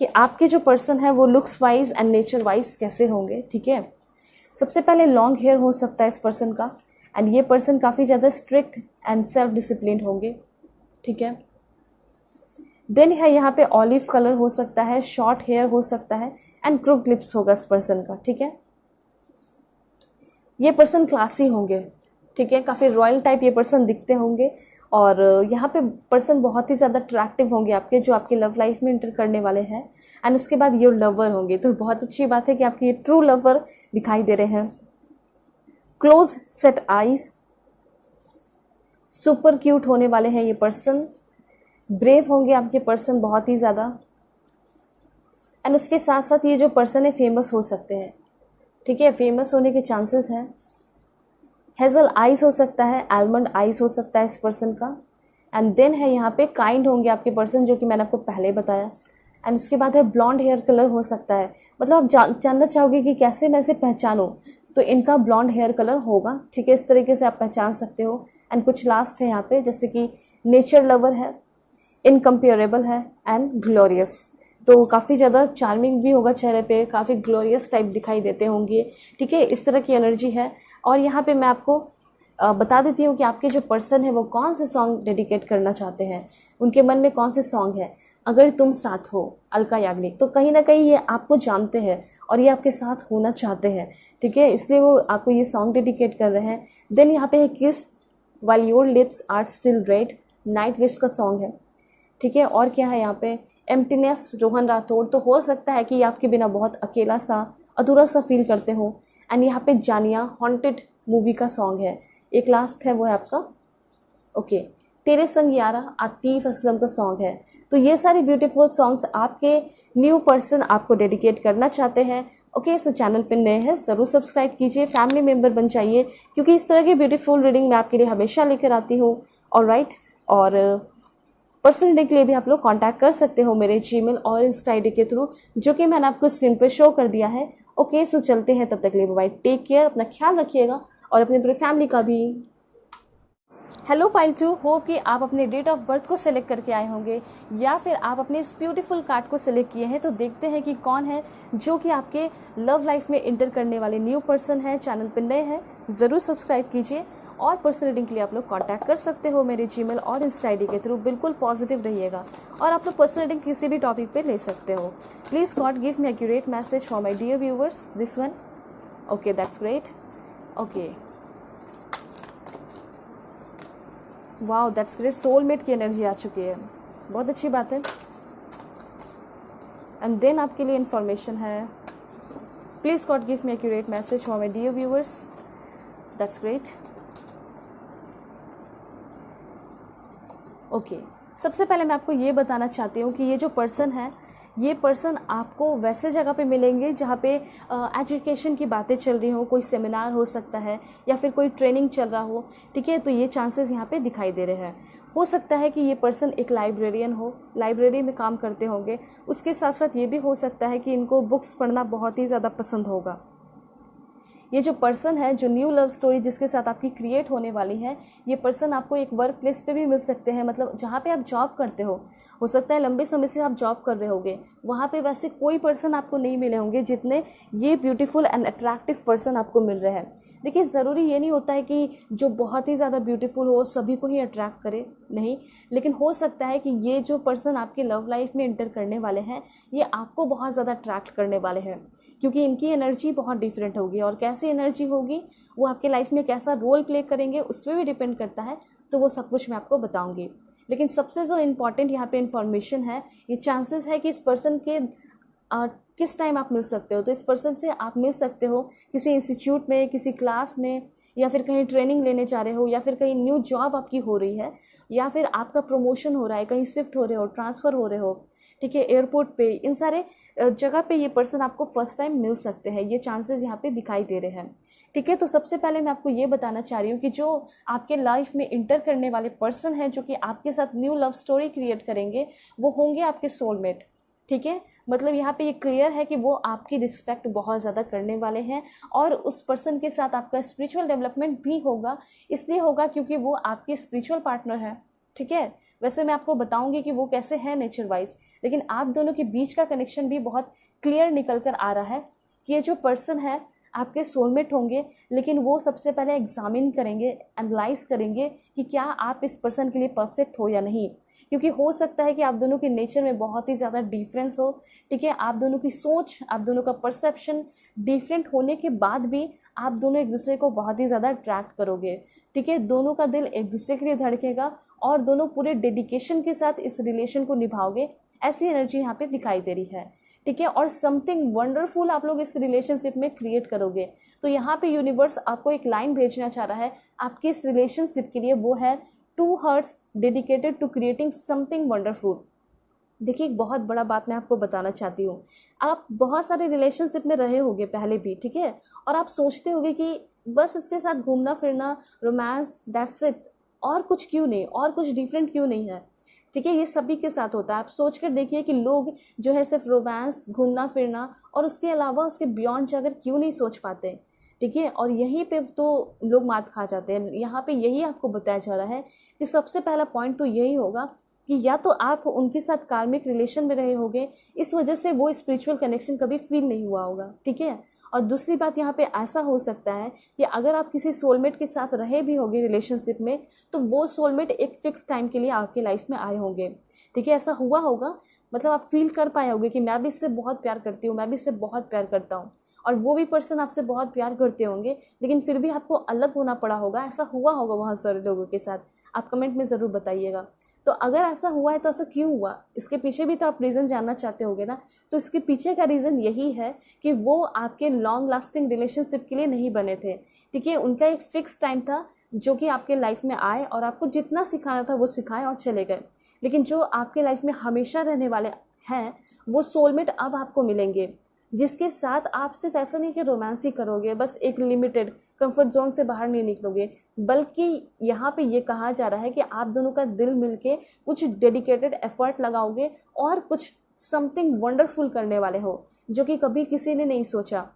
कि आपके जो पर्सन है वो looks wise and nature wise कैसे होंगे। ठीक है, सबसे पहले लॉन्ग हेयर हो सकता है इस पर्सन का, एंड ये पर्सन काफ़ी ज़्यादा स्ट्रिक्ट एंड सेल्फ डिसिप्लिन्ड होंगे। ठीक है, देन है यहाँ पे ऑलिव कलर हो सकता है, शॉर्ट हेयर हो सकता है, एंड क्रूक लिप्स होगा इस पर्सन का। ठीक है, ये पर्सन क्लासी होंगे। ठीक है, काफ़ी रॉयल टाइप ये पर्सन दिखते होंगे, और यहाँ पे पर्सन बहुत ही ज़्यादा अट्रैक्टिव होंगे आपके, जो आपके लव लाइफ में इंटर करने वाले हैं। एंड उसके बाद ये लवर होंगे, तो बहुत अच्छी बात है कि आपके ये ट्रू लवर दिखाई दे रहे हैं। Close set eyes, super cute होने वाले हैं ये पर्सन, ब्रेव होंगे आपके पर्सन बहुत ही ज़्यादा, एंड उसके साथ साथ ये जो पर्सन है फेमस हो सकते हैं। ठीक है, फेमस होने के चांसेस हैं। हेजल आइज हो सकता है, आलमंड आइज हो सकता है इस पर्सन का, एंड देन है यहाँ पे काइंड होंगे आपके पर्सन, जो कि मैंने आपको पहले बताया। एंड उसके बाद है ब्लॉन्ड हेयर कलर हो सकता है, मतलब आप जानना चाहोगे कि कैसे मैं इसे पहचानूँ, तो इनका ब्लॉन्ड हेयर कलर होगा। ठीक है, इस तरीके से आप पहचान सकते हो। एंड कुछ लास्ट है यहाँ पे, जैसे कि नेचर लवर है, इनकम्पेरेबल है, एंड ग्लोरियस, तो काफ़ी ज़्यादा चार्मिंग भी होगा चेहरे पे, काफ़ी ग्लोरियस टाइप दिखाई देते होंगे। ठीक है, इस तरह की एनर्जी है। और यहाँ पे मैं आपको बता देती हूँ कि आपके जो पर्सन है वो कौन से सॉन्ग डेडिकेट करना चाहते हैं, उनके मन में कौन से सॉन्ग है। अगर तुम साथ हो, अलका याग्निक, तो कहीं ना कहीं ये आपको जानते हैं और ये आपके साथ होना चाहते हैं। ठीक है, इसलिए वो आपको ये सॉन्ग डेडिकेट कर रहे हैं। देन यहाँ पे है kiss while your lips are still red, Nightwish का सॉन्ग है। ठीक है, और क्या है यहाँ पे, एम्प्टीनेस, रोहन राठौड़, तो हो सकता है कि ये आपके बिना बहुत अकेला सा, अधूरा सा फील करते हो। एंड यहाँ पे जानिया, हॉन्टेड मूवी का सॉन्ग है। एक लास्ट है, वो है आपका ओके, तेरे संग यारा, आतिफ असलम का सॉन्ग है। तो ये सारे ब्यूटीफुल सॉन्ग्स आपके न्यू पर्सन आपको डेडिकेट करना चाहते हैं। ओके, सो चैनल पे नए हैं ज़रूर सब्सक्राइब कीजिए, फैमिली मेम्बर बन जाइए, क्योंकि इस तरह की ब्यूटीफुल रीडिंग मैं आपके लिए हमेशा लेकर आती हूँ। ऑलराइट, और पर्सनल रीडिंग के लिए भी आप लोग कांटेक्ट कर सकते हो मेरे जीमेल और इंस्टा आईडी के थ्रू, जो कि मैंने आपको स्क्रीन पे शो कर दिया है। ओके, सो चलते हैं, तब तक के लिए बाय, टेक केयर, अपना ख्याल रखिएगा और अपने पूरी फैमिली का भी। हेलो पाइल 2, होप कि आप अपने डेट ऑफ बर्थ को सिलेक्ट करके आए होंगे या फिर आप अपने इस ब्यूटीफुल कार्ड को सिलेक्ट किए हैं। तो देखते हैं कि कौन है जो कि आपके लव लाइफ में इंटर करने वाले न्यू पर्सन है। चैनल पर नए हैं ज़रूर सब्सक्राइब कीजिए और पर्सनल रीडिंग के लिए आप लोग कांटेक्ट कर सकते हो मेरे जीमेल और इंस्टा आईडी के थ्रू। बिल्कुल पॉजिटिव रहिएगा और आप लोग पर्सनल रीडिंग किसी भी टॉपिक पे ले सकते हो। Please God give me accurate message for my dear viewers, this one. Okay, that's great. Okay, wow, that's great, soulmate की एनर्जी आ चुकी है, बहुत अच्छी बात है। एंड देन आपके लिए इन्फॉर्मेशन है, please God give me accurate message for my dear viewers, that's great. Okay, सबसे पहले मैं आपको ये बताना चाहती हूँ कि ये जो पर्सन है, ये पर्सन आपको वैसे जगह पे मिलेंगे जहाँ पे एजुकेशन की बातें चल रही हो, कोई सेमिनार हो सकता है या फिर कोई ट्रेनिंग चल रहा हो, ठीक है। तो ये चांसेस यहाँ पे दिखाई दे रहे हैं। हो सकता है कि ये पर्सन एक लाइब्रेरियन हो, लाइब्रेरी में काम करते होंगे। उसके साथ साथ ये भी हो सकता है कि इनको बुक्स पढ़ना बहुत ही ज़्यादा पसंद होगा। ये जो पर्सन है, जो न्यू लव स्टोरी जिसके साथ आपकी क्रिएट होने वाली है, ये पर्सन आपको एक वर्क प्लेस पे भी मिल सकते हैं, मतलब जहाँ पे आप जॉब करते हो सकता है लंबे समय से आप जॉब कर रहे होगे, वहाँ पे वैसे कोई पर्सन आपको नहीं मिले होंगे जितने ये ब्यूटीफुल एंड अट्रैक्टिव पर्सन आपको मिल रहे हैं। देखिए, ज़रूरी ये नहीं होता है कि जो बहुत ही ज़्यादा ब्यूटीफुल हो सभी को ही अट्रैक्ट करे, नहीं, लेकिन हो सकता है कि ये जो पर्सन आपके लव लाइफ में इंटर करने वाले हैं, ये आपको बहुत ज़्यादा अट्रैक्ट करने वाले हैं, क्योंकि इनकी एनर्जी बहुत डिफरेंट होगी। और कैसी एनर्जी होगी, वो आपके लाइफ में कैसा रोल प्ले करेंगे उस पर भी डिपेंड करता है। तो वो सब कुछ मैं आपको बताऊंगी, लेकिन सबसे जो इम्पॉर्टेंट यहाँ पे इन्फॉर्मेशन है, ये चांसेस है कि इस पर्सन के किस टाइम आप मिल सकते हो। तो इस पर्सन से आप मिल सकते हो किसी इंस्टीट्यूट में, किसी क्लास में, या फिर कहीं ट्रेनिंग लेने जा रहे हो, या फिर कहीं न्यू जॉब आपकी हो रही है, या फिर आपका प्रमोशन हो रहा है, कहीं शिफ्ट हो रहे हो, ट्रांसफ़र हो रहे हो, ठीक है, एयरपोर्ट पे, इन सारे जगह पे ये पर्सन आपको फर्स्ट टाइम मिल सकते हैं। ये चांसेस यहाँ पे दिखाई दे रहे हैं, ठीक है। तो सबसे पहले मैं आपको ये बताना चाह रही हूँ कि जो आपके लाइफ में इंटर करने वाले पर्सन हैं, जो कि आपके साथ न्यू लव स्टोरी क्रिएट करेंगे, वो होंगे आपके सोलमेट, ठीक है। मतलब यहाँ पे ये क्लियर है कि वो आपकी रिस्पेक्ट बहुत ज़्यादा करने वाले हैं, और उस पर्सन के साथ आपका स्पिरिचुअल डेवलपमेंट भी होगा। इसलिए होगा क्योंकि वो आपके स्पिरिचुअल पार्टनर है, ठीक है। वैसे मैं आपको बताऊंगी कि वो कैसे है नेचर वाइज, लेकिन आप दोनों के बीच का कनेक्शन भी बहुत क्लियर निकल कर आ रहा है कि ये जो पर्सन है आपके सोलमेट होंगे। लेकिन वो सबसे पहले एग्जामिन करेंगे, एनालाइज करेंगे कि क्या आप इस पर्सन के लिए परफेक्ट हो या नहीं, क्योंकि हो सकता है कि आप दोनों के नेचर में बहुत ही ज़्यादा डिफरेंस हो, ठीक है। आप दोनों की सोच, आप दोनों का परसेप्शन डिफरेंट होने के बाद भी आप दोनों एक दूसरे को बहुत ही ज़्यादा अट्रैक्ट करोगे, ठीक है। दोनों का दिल एक दूसरे के लिए धड़केगा और दोनों पूरे डेडिकेशन के साथ इस रिलेशन को निभाओगे। ऐसी एनर्जी यहाँ पे दिखाई दे रही है, ठीक है। और समथिंग वंडरफुल आप लोग इस रिलेशनशिप में क्रिएट करोगे। तो यहाँ पे यूनिवर्स आपको एक लाइन भेजना चाह रहा है आपके इस रिलेशनशिप के लिए, वो है 2 hearts dedicated to creating something wonderful. देखिए, एक बहुत बड़ा बात मैं आपको बताना चाहती हूँ। आप बहुत सारे रिलेशनशिप में रहे होगे पहले भी, ठीक है, और आप सोचते होगे कि बस इसके साथ घूमना फिरना, रोमांस, दैट्स इट, और कुछ क्यों नहीं, और कुछ डिफरेंट क्यों नहीं है, ठीक है। ये सभी के साथ होता है। आप सोच कर देखिए कि लोग जो है सिर्फ रोमांस, घूमना फिरना और उसके अलावा उसके बियॉन्ड जाकर क्यों नहीं सोच पाते, ठीक है। और यहीं पे तो लोग मात खा जाते हैं। यहाँ पे यही आपको बताया जा रहा है कि सबसे पहला पॉइंट तो यही होगा कि या तो आप उनके साथ कार्मिक रिलेशन में रहे होगे, इस वजह से वो स्पिरिचुअल कनेक्शन कभी फील नहीं हुआ होगा, ठीक है। और दूसरी बात, यहाँ पे ऐसा हो सकता है कि अगर आप किसी सोलमेट के साथ रहे भी होंगे रिलेशनशिप में, तो वो सोलमेट एक फिक्स टाइम के लिए आपके लाइफ में आए होंगे, ठीक है। ऐसा हुआ होगा, मतलब आप फील कर पाए होंगे कि मैं भी इससे बहुत प्यार करती हूँ, मैं भी इससे बहुत प्यार करता हूँ, और वो भी पर्सन आपसे बहुत प्यार करते होंगे, लेकिन फिर भी आपको अलग होना पड़ा होगा। ऐसा हुआ होगा बहुत सारे लोगों के साथ, आप कमेंट में ज़रूर बताइएगा। तो अगर ऐसा हुआ है तो ऐसा क्यों हुआ, इसके पीछे भी तो आप रीज़न जानना चाहते होगे ना। तो इसके पीछे का रीज़न यही है कि वो आपके लॉन्ग लास्टिंग रिलेशनशिप के लिए नहीं बने थे, ठीक है। उनका एक फिक्स टाइम था जो कि आपके लाइफ में आए और आपको जितना सिखाना था वो सिखाए और चले गए। लेकिन जो आपके लाइफ में हमेशा रहने वाले हैं, वो सोलमेट अब आपको मिलेंगे, जिसके साथ आप सिर्फ ऐसा नहीं कि रोमांस ही करोगे, बस एक लिमिटेड कंफर्ट जोन से बाहर नहीं निकलोगे, बल्कि यहाँ पे ये कहा जा रहा है कि आप दोनों का दिल मिलके कुछ डेडिकेटेड एफर्ट लगाओगे और कुछ समथिंग वंडरफुल करने वाले हो, जो कि कभी किसी ने नहीं सोचा।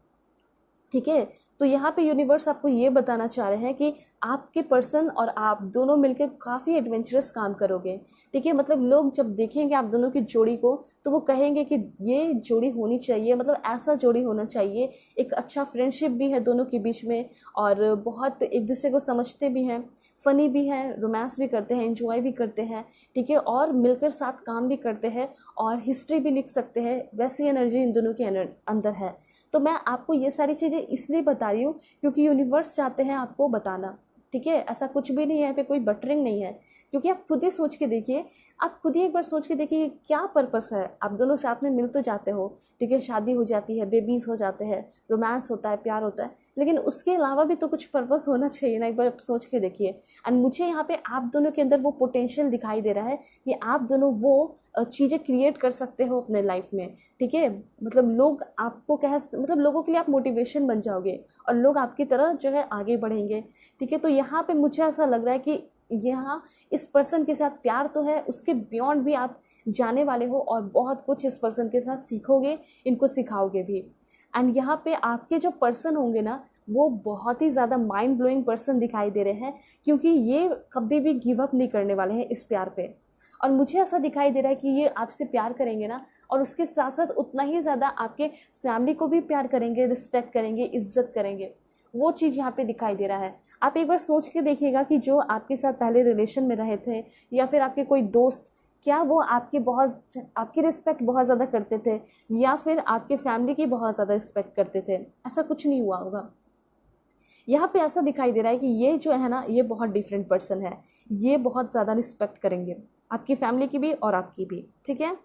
ठीक है, तो यहाँ पे यूनिवर्स आपको ये बताना चाह रहे हैं कि आपके पर्सन और आप दोनों मिलकर काफ़ी एडवेंचरस काम करोगे। ठीक है, मतलब लोग जब देखेंगे आप दोनों की जोड़ी को तो वो कहेंगे कि ये जोड़ी होनी चाहिए, मतलब ऐसा जोड़ी होना चाहिए। एक अच्छा फ्रेंडशिप भी है दोनों के बीच में और बहुत एक दूसरे को समझते भी हैं, फ़नी भी हैं, रोमांस भी करते हैं, एंजॉय भी करते हैं। ठीक है, और मिलकर साथ काम भी करते हैं और हिस्ट्री भी लिख सकते हैं, वैसी एनर्जी इन दोनों के अंदर है। तो मैं आपको ये सारी चीज़ें इसलिए बता रही हूँ क्योंकि यूनिवर्स चाहते हैं आपको बताना। ठीक है, ऐसा कुछ भी नहीं है, यहाँ पे कोई बटरिंग नहीं है, क्योंकि आप खुद ही सोच के देखिए, आप खुद ही एक बार सोच के देखिए क्या पर्पस है। आप दोनों साथ में मिल तो जाते हो, ठीक है, शादी हो जाती है, बेबीज हो जाते हैं, रोमांस होता है, प्यार होता है, लेकिन उसके अलावा भी तो कुछ पर्पस होना चाहिए ना, एक बार सोच के देखिए। एंड मुझे यहाँ पे आप दोनों के अंदर वो पोटेंशियल दिखाई दे रहा है कि आप दोनों वो चीज़ें क्रिएट कर सकते हो अपने लाइफ में। ठीक है, मतलब लोग आपको मतलब लोगों के लिए आप मोटिवेशन बन जाओगे और लोग आपकी तरह जो है आगे बढ़ेंगे। ठीक है, तो यहाँ पे मुझे ऐसा लग रहा है कि यहाँ इस पर्सन के साथ प्यार तो है, उसके बियॉन्ड भी आप जाने वाले हो और बहुत कुछ इस पर्सन के साथ सीखोगे, इनको सिखाओगे भी। एंड यहाँ पे आपके जो पर्सन होंगे ना, वो बहुत ही ज़्यादा माइंड ब्लोइंग पर्सन दिखाई दे रहे हैं, क्योंकि ये कभी भी गिव अप नहीं करने वाले हैं इस प्यार पे। और मुझे ऐसा दिखाई दे रहा है कि ये आपसे प्यार करेंगे ना, और उसके साथ साथ उतना ही ज़्यादा आपके फैमिली को भी प्यार करेंगे, रिस्पेक्ट करेंगे, इज्जत करेंगे। वो चीज़ यहाँ पे दिखाई दे रहा है। आप एक बार सोच के देखिएगा कि जो आपके साथ पहले रिलेशन में रहे थे या फिर आपके कोई दोस्त, क्या वो आपकी रिस्पेक्ट बहुत ज़्यादा करते थे या फिर आपके फैमिली की बहुत ज़्यादा रिस्पेक्ट करते थे? ऐसा कुछ नहीं हुआ होगा। यहाँ पे ऐसा दिखाई दे रहा है कि ये जो है ना, ये बहुत डिफरेंट पर्सन है, ये बहुत ज़्यादा रिस्पेक्ट करेंगे आपकी फैमिली की भी और आपकी भी। ठीक है,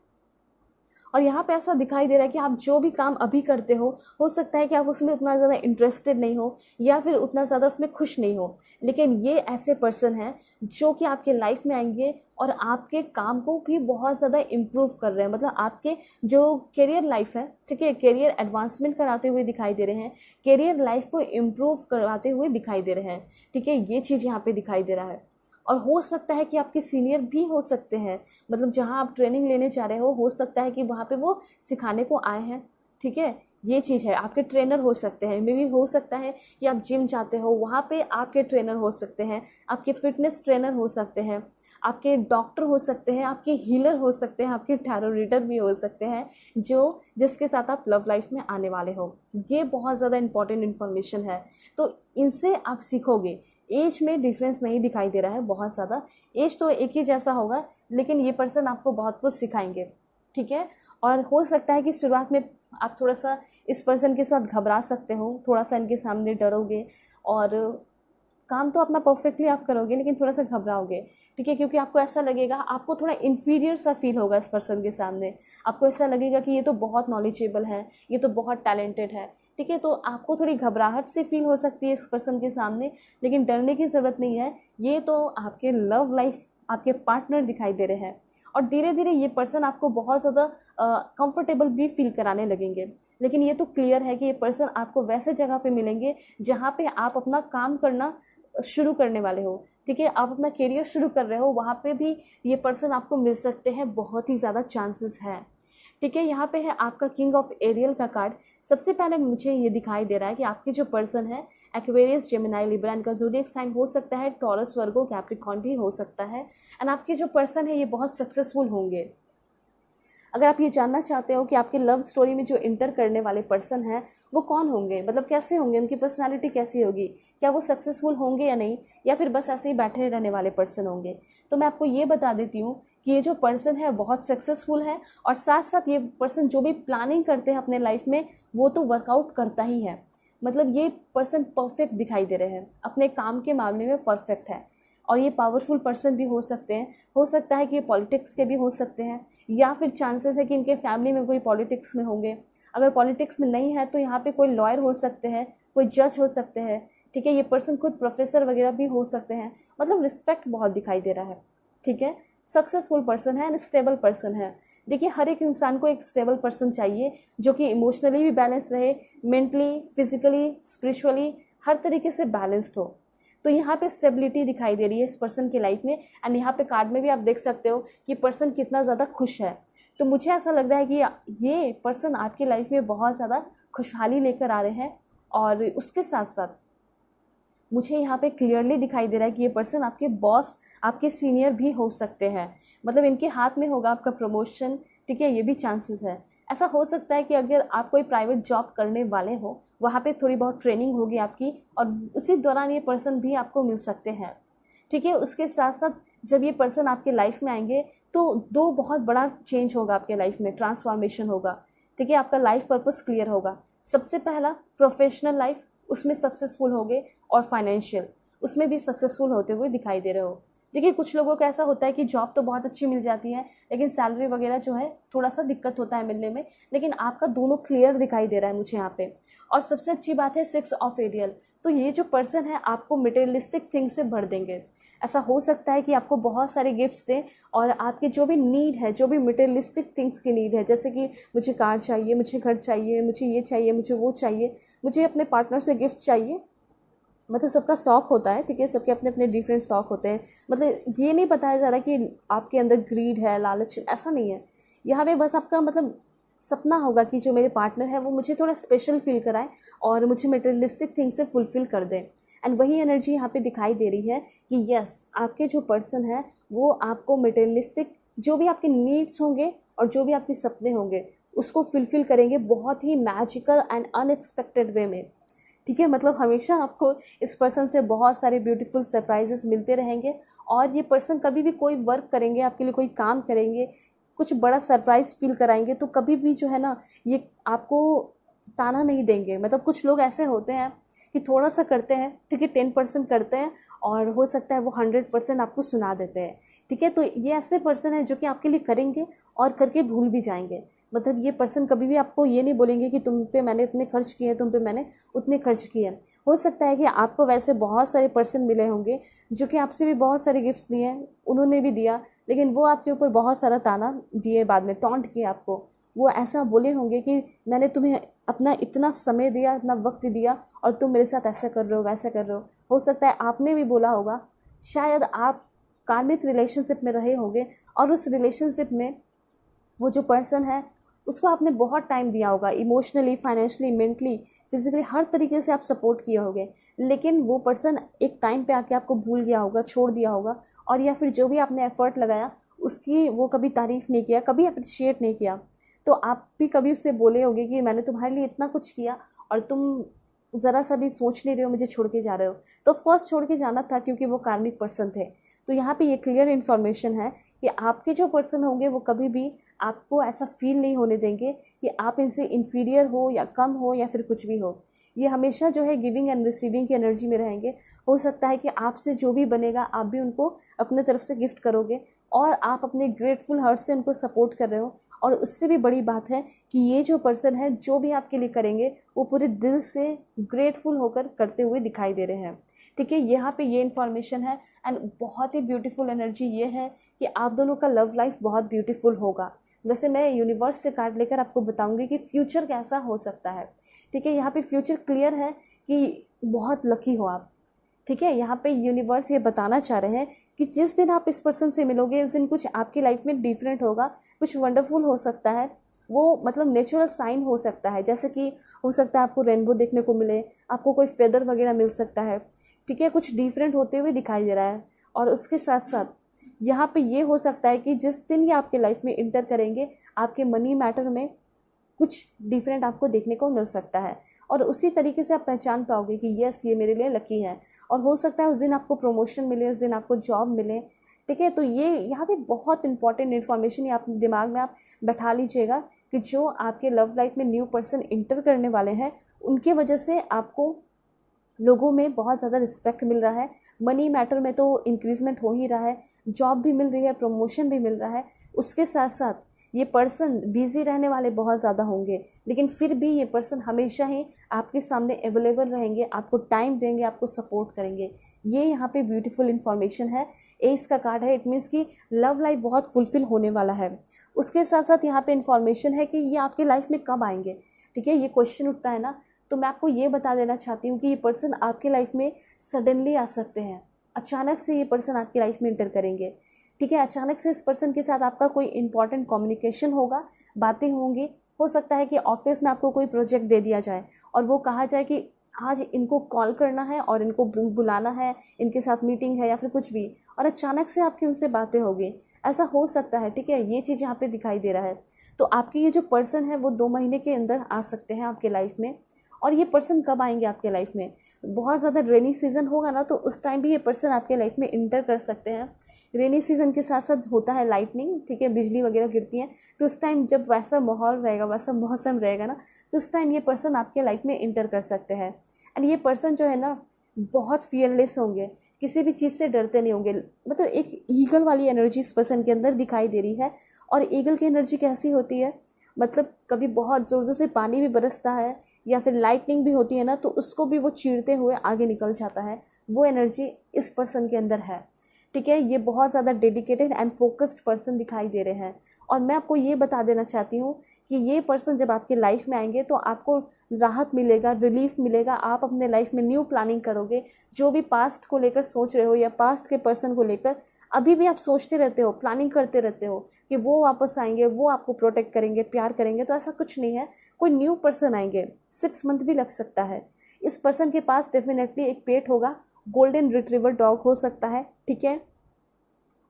और यहाँ पे ऐसा दिखाई दे रहा है कि आप जो भी काम अभी करते हो सकता है कि आप उसमें उतना ज़्यादा इंटरेस्टेड नहीं हो या फिर उतना ज़्यादा उसमें खुश नहीं हो, लेकिन ये ऐसे पर्सन हैं जो कि आपके लाइफ में आएंगे और आपके काम को भी बहुत ज़्यादा इम्प्रूव कर रहे हैं। मतलब आपके जो करियर लाइफ है, ठीक है, करियर एडवांसमेंट कराते हुए दिखाई दे रहे हैं, करियर लाइफ को इम्प्रूव कराते हुए दिखाई दे रहे हैं। ठीक है, ये चीज़ यहाँ पे दिखाई दे रहा है। और हो सकता है कि आपके सीनियर भी हो सकते हैं, मतलब जहाँ आप ट्रेनिंग लेने जा रहे हो सकता है कि वहाँ पे वो सिखाने को आए हैं। ठीक है, ये चीज़ है, आपके ट्रेनर हो सकते हैं, मे भी हो सकता है कि आप जिम जाते हो, वहाँ पे आपके ट्रेनर हो सकते हैं, आपके फिटनेस ट्रेनर हो सकते हैं, आपके डॉक्टर हो सकते हैं, आपके हीलर हो सकते हैं, आपके टैरो रीडर भी हो सकते हैं, जिसके साथ आप लव लाइफ में आने वाले हो। ये बहुत ज़्यादा इंपॉर्टेंट इन्फॉर्मेशन है, तो इनसे आप सीखोगे। एज में डिफरेंस नहीं दिखाई दे रहा है बहुत ज़्यादा, एज तो एक ही जैसा होगा, लेकिन ये पर्सन आपको बहुत कुछ सिखाएंगे। ठीक है, और हो सकता है कि शुरुआत में आप थोड़ा सा इस पर्सन के साथ घबरा सकते हो, थोड़ा सा इनके सामने डरोगे और काम तो अपना परफेक्टली आप करोगे, लेकिन थोड़ा सा घबराओगे। ठीक है, क्योंकि आपको ऐसा लगेगा, आपको थोड़ा इन्फीरियर सा फील होगा इस पर्सन के सामने। आपको ऐसा लगेगा कि ये तो बहुत नॉलेजेबल है, ये तो बहुत टैलेंटेड है। ठीक है, तो आपको थोड़ी घबराहट से फील हो सकती है इस पर्सन के सामने, लेकिन डरने की ज़रूरत नहीं है। ये तो आपके लव लाइफ, आपके पार्टनर दिखाई दे रहे हैं और धीरे धीरे ये पर्सन आपको बहुत ज़्यादा कंफर्टेबल भी फील कराने लगेंगे। लेकिन ये तो क्लियर है कि ये पर्सन आपको वैसे जगह पे मिलेंगे जहाँ पे आप अपना काम करना शुरू करने वाले हो। ठीक है, आप अपना करियर शुरू कर रहे हो, वहाँ पे भी ये पर्सन आपको मिल सकते हैं, बहुत ही ज़्यादा चांसेस हैं। ठीक है, यहाँ पे है आपका किंग ऑफ एरियल का कार्ड। सबसे पहले मुझे ये दिखाई दे रहा है कि आपके जो पर्सन है एक्वेरियस, जेमिनी, लिब्रा, इनका ज़ोडिएक साइन हो सकता है टॉरस, वर्गो, कैप्रिकॉर्न भी हो सकता है। एंड आपके जो पर्सन है ये बहुत सक्सेसफुल होंगे। अगर आप ये जानना चाहते हो कि आपके लव स्टोरी में जो इंटर करने वाले पर्सन हैं वो कौन होंगे, मतलब कैसे होंगे, उनकी पर्सनालिटी कैसी होगी, क्या वो सक्सेसफुल होंगे या नहीं, या फिर बस ऐसे ही बैठे रहने वाले पर्सन होंगे, तो मैं आपको ये बता देती हूँ कि ये जो पर्सन है बहुत सक्सेसफुल है और साथ साथ ये पर्सन जो भी प्लानिंग करते हैं अपने लाइफ में वो तो वर्कआउट करता ही है। मतलब ये पर्सन परफेक्ट दिखाई दे रहे हैं, अपने काम के मामले में परफेक्ट है। और ये पावरफुल पर्सन भी हो सकते हैं, हो सकता है कि ये पॉलिटिक्स के भी हो सकते हैं, या फिर चांसेस है कि इनके फैमिली में कोई पॉलिटिक्स में होंगे। अगर पॉलिटिक्स में नहीं है तो यहाँ पे कोई लॉयर हो सकते हैं, कोई जज हो सकते हैं। ठीक है, ये पर्सन खुद प्रोफेसर वगैरह भी हो सकते हैं। मतलब रिस्पेक्ट बहुत दिखाई दे रहा है। ठीक है, सक्सेसफुल पर्सन है एंड स्टेबल पर्सन है। देखिए हर एक इंसान को एक स्टेबल पर्सन चाहिए जो कि इमोशनली भी बैलेंस रहे, मेंटली, फिजिकली, स्पिरिचुअली हर तरीके से बैलेंस्ड हो। तो यहाँ पे स्टेबिलिटी दिखाई दे रही है इस पर्सन की लाइफ में। एंड यहाँ पे कार्ड में भी आप देख सकते हो कि पर्सन कितना ज़्यादा खुश है। तो मुझे ऐसा लग रहा है कि ये पर्सन आपकी लाइफ में बहुत ज़्यादा खुशहाली लेकर आ रहे हैं। और उसके साथ साथ मुझे यहाँ पे क्लियरली दिखाई दे रहा है कि ये पर्सन आपके बॉस, आपके सीनियर भी हो सकते हैं। मतलब इनके हाथ में होगा आपका प्रमोशन, ठीक है, ये भी चांसेस है। ऐसा हो सकता है कि अगर आप कोई प्राइवेट जॉब करने वाले हो, वहाँ पे थोड़ी बहुत ट्रेनिंग होगी आपकी और उसी दौरान ये पर्सन भी आपको मिल सकते हैं, ठीक है। उसके साथ साथ जब ये पर्सन आपके लाइफ में आएंगे तो दो बहुत बड़ा चेंज होगा आपके लाइफ में, ट्रांसफॉर्मेशन होगा, ठीक है। आपका लाइफ पर्पस क्लियर होगा। सबसे पहला प्रोफेशनल लाइफ, उसमें सक्सेसफुल होगे और फाइनेंशियल, उसमें भी सक्सेसफुल होते हुए दिखाई दे रहे हो। देखिए कुछ लोगों का ऐसा होता है कि जॉब तो बहुत अच्छी मिल जाती है लेकिन सैलरी वगैरह जो है थोड़ा सा दिक्कत होता है मिलने में, लेकिन आपका दोनों क्लियर दिखाई दे रहा है मुझे यहाँ पे। और सबसे अच्छी बात है 6 ऑफ एरियल, तो ये जो पर्सन है आपको मटेरियलिस्टिक थिंग से भर देंगे। ऐसा हो सकता है कि आपको बहुत सारे गिफ्ट्स दें और आपकी जो भी नीड है, जो भी मटेरियलिस्टिक थिंग्स की नीड है, जैसे कि मुझे कार चाहिए, मुझे घर चाहिए, मुझे ये चाहिए, मुझे वो चाहिए, मुझे अपने पार्टनर से गिफ्ट चाहिए, मतलब सबका शौक होता है, ठीक है, सबके अपने अपने डिफरेंट शौक होते हैं। मतलब ये नहीं बताया जा रहा कि आपके अंदर ग्रीड है, लालच, ऐसा नहीं है। यहाँ पे बस आपका मतलब सपना होगा कि जो मेरे पार्टनर है वो मुझे थोड़ा स्पेशल फील कराए और मुझे मटेरियलिस्टिक थिंग से फुलफिल कर दे। एंड वही एनर्जी यहाँ पे दिखाई दे रही है कि यस, आपके जो पर्सन है वो आपको मटेरियलिस्टिक जो भी आपके नीड्स होंगे और जो भी आपके सपने होंगे उसको फुलफिल करेंगे बहुत ही मैजिकल एंड अनएक्सपेक्टेड वे में, ठीक है। मतलब हमेशा आपको इस पर्सन से बहुत सारे ब्यूटीफुल सरप्राइजेस मिलते रहेंगे और ये पर्सन कभी भी कोई वर्क करेंगे, आपके लिए कोई काम करेंगे, कुछ बड़ा सरप्राइज फील कराएंगे तो कभी भी जो है ना ये आपको ताना नहीं देंगे। मतलब कुछ लोग ऐसे होते हैं कि थोड़ा सा करते हैं, ठीक है, 10% करते हैं और हो सकता है वो 100% आपको सुना देते हैं, ठीक है। तो ये ऐसे पर्सन है जो कि आपके लिए करेंगे और करके भूल भी जाएंगे। मतलब ये पर्सन कभी भी आपको ये नहीं बोलेंगे कि तुम पे मैंने इतने खर्च किए, तुम पे मैंने उतने खर्च किए। हो सकता है कि आपको वैसे बहुत सारे पर्सन मिले होंगे जो कि आपसे भी बहुत सारे गिफ्ट्स दिए, उन्होंने भी दिया, लेकिन वो आपके ऊपर बहुत सारा ताना दिए, बाद में टॉन्ट किए आपको। वो ऐसा बोले होंगे कि मैंने तुम्हें अपना इतना समय दिया, इतना वक्त दिया और तुम मेरे साथ ऐसा कर रहे हो, वैसा कर रहे हो। हो सकता है आपने भी बोला होगा, शायद आप कार्मिक रिलेशनशिप में रहे होंगे और उस रिलेशनशिप में वो जो पर्सन है उसको आपने बहुत टाइम दिया होगा, इमोशनली, फाइनेंशियली, मेंटली, फिजिकली हर तरीके से आप सपोर्ट किए होंगे, लेकिन वो पर्सन एक टाइम पे आके आपको भूल गया होगा, छोड़ दिया होगा, और या फिर जो भी आपने एफर्ट लगाया उसकी वो कभी तारीफ़ नहीं किया, कभी अप्रिशिएट नहीं किया। तो आप भी कभी उससे बोले होंगे कि मैंने तुम्हारे लिए इतना कुछ किया और तुम ज़रा सा भी सोच नहीं रहे हो, मुझे छोड़ के जा रहे हो। तो ऑफकोर्स छोड़ के जाना था क्योंकि वो कार्मिक पर्सन थे। तो यहाँ पे ये क्लियर इन्फॉर्मेशन है कि आपके जो पर्सन होंगे वो कभी भी आपको ऐसा फील नहीं होने देंगे कि आप इनसे इन्फीरियर हो या कम हो या फिर कुछ भी हो। ये हमेशा जो है गिविंग एंड रिसीविंग की एनर्जी में रहेंगे। हो सकता है कि आपसे जो भी बनेगा आप भी उनको अपने तरफ से गिफ्ट करोगे और आप अपने ग्रेटफुल हार्ट से उनको सपोर्ट कर रहे हो। और उससे भी बड़ी बात है कि ये जो पर्सन है जो भी आपके लिए करेंगे वो पूरे दिल से ग्रेटफुल होकर करते हुए दिखाई दे रहे हैं, ठीक है। यहाँ पे ये इन्फॉर्मेशन है एंड बहुत ही ब्यूटीफुल एनर्जी ये है कि आप दोनों का लव लाइफ बहुत ब्यूटीफुल होगा। वैसे मैं यूनिवर्स से कार्ड लेकर आपको बताऊंगी कि फ्यूचर कैसा हो सकता है, ठीक है। यहाँ पे फ्यूचर क्लियर है कि बहुत लकी हो आप, ठीक है। यहाँ पे यूनिवर्स ये बताना चाह रहे हैं कि जिस दिन आप इस पर्सन से मिलोगे उस दिन कुछ आपकी लाइफ में डिफरेंट होगा, कुछ वंडरफुल हो सकता है। वो मतलब नेचुरल साइन हो सकता है, जैसे कि हो सकता है आपको रेनबो देखने को मिले, आपको कोई फेदर वगैरह मिल सकता है, ठीक है। कुछ डिफरेंट होते हुए दिखाई दे रहा है। और उसके साथ साथ यहाँ पे ये हो सकता है कि जिस दिन ये आपके लाइफ में इंटर करेंगे आपके मनी मैटर में कुछ डिफरेंट आपको देखने को मिल सकता है और उसी तरीके से आप पहचान पाओगे कि यस ये मेरे लिए लकी है। और हो सकता है उस दिन आपको प्रमोशन मिले, उस दिन आपको जॉब मिले, ठीक है। तो ये यहाँ पे बहुत इंपॉर्टेंट इन्फॉर्मेशन ये आप दिमाग में आप बैठा लीजिएगा कि जो आपके लव लाइफ में न्यू पर्सन इंटर करने वाले हैं उनके वजह से आपको लोगों में बहुत ज़्यादा रिस्पेक्ट मिल रहा है। मनी मैटर में तो इंक्रीजमेंट हो ही रहा है, जॉब भी मिल रही है, प्रमोशन भी मिल रहा है। उसके साथ साथ ये पर्सन बिजी रहने वाले बहुत ज़्यादा होंगे, लेकिन फिर भी ये पर्सन हमेशा ही आपके सामने अवेलेबल रहेंगे, आपको टाइम देंगे, आपको सपोर्ट करेंगे। ये यहाँ पे ब्यूटीफुल इन्फॉर्मेशन है। एस का कार्ड है, इट मीन्स कि लव लाइफ बहुत फुलफिल होने वाला है। उसके साथ साथ यहाँ पे इन्फॉर्मेशन है कि ये आपके लाइफ में कब आएंगे। ठीक है, ये क्वेश्चन उठता है ना, तो मैं आपको ये बता देना चाहती हूँ कि ये पर्सन आपके लाइफ में सडनली आ सकते हैं। अचानक से ये पर्सन आपकी लाइफ में इंटर करेंगे। ठीक है, अचानक से इस पर्सन के साथ आपका कोई इंपॉर्टेंट कम्युनिकेशन होगा, बातें होंगी। हो सकता है कि ऑफिस में आपको कोई प्रोजेक्ट दे दिया जाए और वो कहा जाए कि आज इनको कॉल करना है और इनको बुलाना है, इनके साथ मीटिंग है या फिर कुछ भी, और अचानक से आपकी उनसे बातें होगी। ऐसा हो सकता है। ठीक है, ये चीज़ यहाँ पे दिखाई दे रहा है। तो आपके ये जो पर्सन है वो 2 महीने के अंदर आ सकते हैं आपके लाइफ में। और ये पर्सन कब आएंगे आपके लाइफ में? बहुत ज़्यादा रेनी सीजन होगा ना, तो उस टाइम भी ये पर्सन आपके लाइफ में इंटर कर सकते हैं। रेनी सीजन के साथ साथ होता है लाइटनिंग, ठीक है, बिजली वगैरह गिरती है, तो उस टाइम जब वैसा माहौल रहेगा, वैसा मौसम रहेगा ना, तो उस टाइम ये पर्सन आपके लाइफ में इंटर कर सकते हैं। एंड ये पर्सन जो है ना बहुत फियरलेस होंगे, किसी भी चीज़ से डरते नहीं होंगे। मतलब एक ईगल वाली एनर्जी इस पर्सन के अंदर दिखाई दे रही है। और ईगल की एनर्जी कैसी होती है, मतलब कभी बहुत ज़ोर ज़ोर से पानी भी बरसता है या फिर लाइटनिंग भी होती है ना, तो उसको भी वो चीरते हुए आगे निकल जाता है। वो एनर्जी इस पर्सन के अंदर है। ठीक है, ये बहुत ज़्यादा डेडिकेटेड एंड फोकस्ड पर्सन दिखाई दे रहे हैं। और मैं आपको ये बता देना चाहती हूँ कि ये पर्सन जब आपके लाइफ में आएंगे तो आपको राहत मिलेगा, रिलीफ मिलेगा। आप अपने लाइफ में न्यू प्लानिंग करोगे। जो भी पास्ट को लेकर सोच रहे हो या पास्ट के पर्सन को लेकर अभी भी आप सोचते रहते हो, प्लानिंग करते रहते हो कि वो वापस आएंगे, वो आपको प्रोटेक्ट करेंगे, प्यार करेंगे, तो ऐसा कुछ नहीं है। कोई न्यू पर्सन आएंगे, 6 मंथ भी लग सकता है। इस पर्सन के पास डेफिनेटली एक पेट होगा, गोल्डन रिट्रीवर डॉग हो सकता है। ठीक है,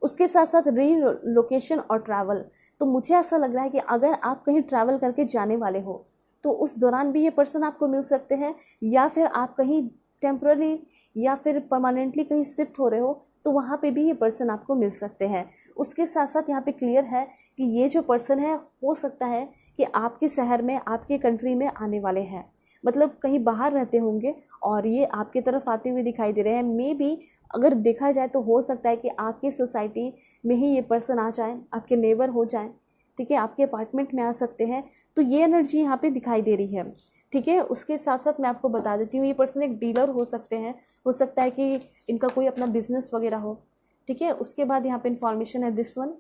उसके साथ साथ रीलोकेशन और ट्रैवल। तो मुझे ऐसा लग रहा है कि अगर आप कहीं ट्रैवल करके जाने वाले हो तो उस दौरान भी ये पर्सन आपको मिल सकते हैं, या फिर आप कहीं टेम्पररी या फिर परमानेंटली कहीं शिफ्ट हो रहे हो तो वहाँ पे भी ये पर्सन आपको मिल सकते हैं। उसके साथ साथ यहाँ पे क्लियर है कि ये जो पर्सन है हो सकता है कि आपके शहर में, आपके कंट्री में आने वाले हैं। मतलब कहीं बाहर रहते होंगे और ये आपके तरफ आते हुए दिखाई दे रहे हैं। मे बी अगर देखा जाए तो हो सकता है कि आपकी सोसाइटी में ही ये पर्सन आ जाए, आपके नेबर हो जाए। ठीक है, आपके अपार्टमेंट में आ सकते हैं। तो ये एनर्जी यहाँ पे दिखाई दे रही है। ठीक है, उसके साथ साथ मैं आपको बता देती हूँ, ये पर्सन एक डीलर हो सकते हैं। हो सकता है कि इनका कोई अपना बिजनेस वगैरह हो। ठीक है, उसके बाद यहाँ पे इंफॉर्मेशन है this one.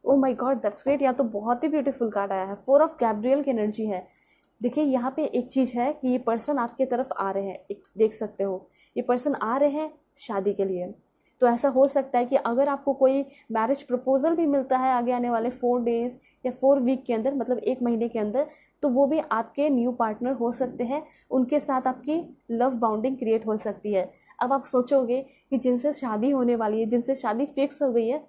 Oh my God, that's great. या तो बहुत ही ब्यूटीफुल कार्ड आया है। 4 ऑफ गैब्रियल की एनर्जी है। देखिए यहाँ पे एक चीज़ है कि ये पर्सन आपके तरफ आ रहे हैं। एक देख सकते हो, ये पर्सन आ रहे हैं शादी के लिए। तो ऐसा हो सकता है कि अगर आपको कोई मैरिज प्रपोजल भी मिलता है आगे आने वाले 4 डेज़ या 4 वीक के अंदर, मतलब 1 महीने के अंदर, तो वो भी आपके न्यू पार्टनर हो सकते हैं। उनके साथ आपकी लव बाउंडिंग क्रिएट हो सकती है। अब आप सोचोगे कि जिनसे शादी होने वाली है, जिनसे शादी फिक्स हो गई है,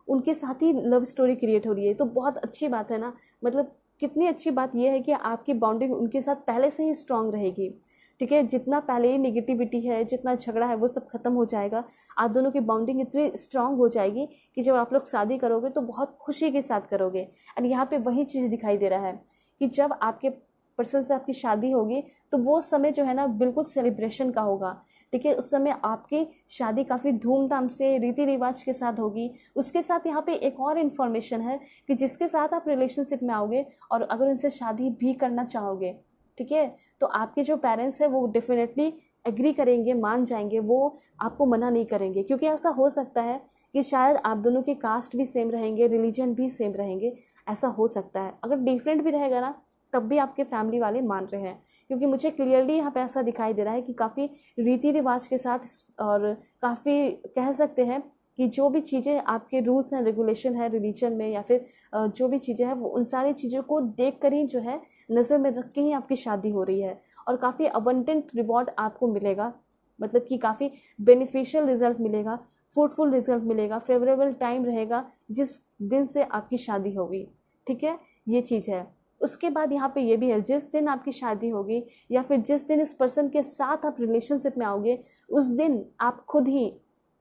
उनके साथ ही लव स्टोरी क्रिएट हो रही है, तो बहुत अच्छी बात है ना। मतलब कितनी अच्छी बात यह है कि आपकी बॉन्डिंग उनके साथ पहले से ही स्ट्रांग रहेगी। ठीक है, जितना पहले ही निगेटिविटी है, जितना झगड़ा है, वो सब खत्म हो जाएगा। आप दोनों की बॉन्डिंग इतनी स्ट्रांग हो जाएगी कि जब आप लोग शादी करोगे तो बहुत खुशी के साथ करोगे। एंड यहाँ पे वही चीज़ दिखाई दे रहा है कि जब आपके पर्सन से आपकी शादी होगी तो वो समय जो है ना बिल्कुल सेलिब्रेशन का होगा। ठीक है, उस समय आपकी शादी काफ़ी धूमधाम से रीति रिवाज के साथ होगी। उसके साथ यहाँ पे एक और इन्फॉर्मेशन है कि जिसके साथ आप रिलेशनशिप में आओगे और अगर उनसे शादी भी करना चाहोगे, ठीक है, तो आपके जो पेरेंट्स हैं वो डेफिनेटली एग्री करेंगे, मान जाएंगे, वो आपको मना नहीं करेंगे। क्योंकि ऐसा हो सकता है कि शायद आप दोनों के कास्ट भी सेम रहेंगे, रिलीजन भी सेम रहेंगे। ऐसा हो सकता है। अगर डिफरेंट भी रहेगा ना तब भी आपके फैमिली वाले मान रहे हैं। क्योंकि मुझे क्लियरली यहाँ पे ऐसा दिखाई दे रहा है कि काफ़ी रीति रिवाज के साथ और काफ़ी कह सकते हैं कि जो भी चीज़ें आपके रूल्स हैं, रेगुलेशन है रिलीजन में, या फिर जो भी चीज़ें हैं वो उन सारी चीज़ों को देख कर ही जो है नज़र में रख के ही आपकी शादी हो रही है। और काफ़ी अबंडेंट रिवॉर्ड आपको मिलेगा, मतलब कि काफ़ी बेनिफिशियल रिजल्ट मिलेगा, फ्रूटफुल रिजल्ट मिलेगा, फेवरेबल टाइम रहेगा जिस दिन से आपकी शादी होगी। ठीक है, ये चीज़ है। उसके बाद यहाँ पे ये भी है, जिस दिन आपकी शादी होगी या फिर जिस दिन इस पर्सन के साथ आप रिलेशनशिप में आओगे, उस दिन आप खुद ही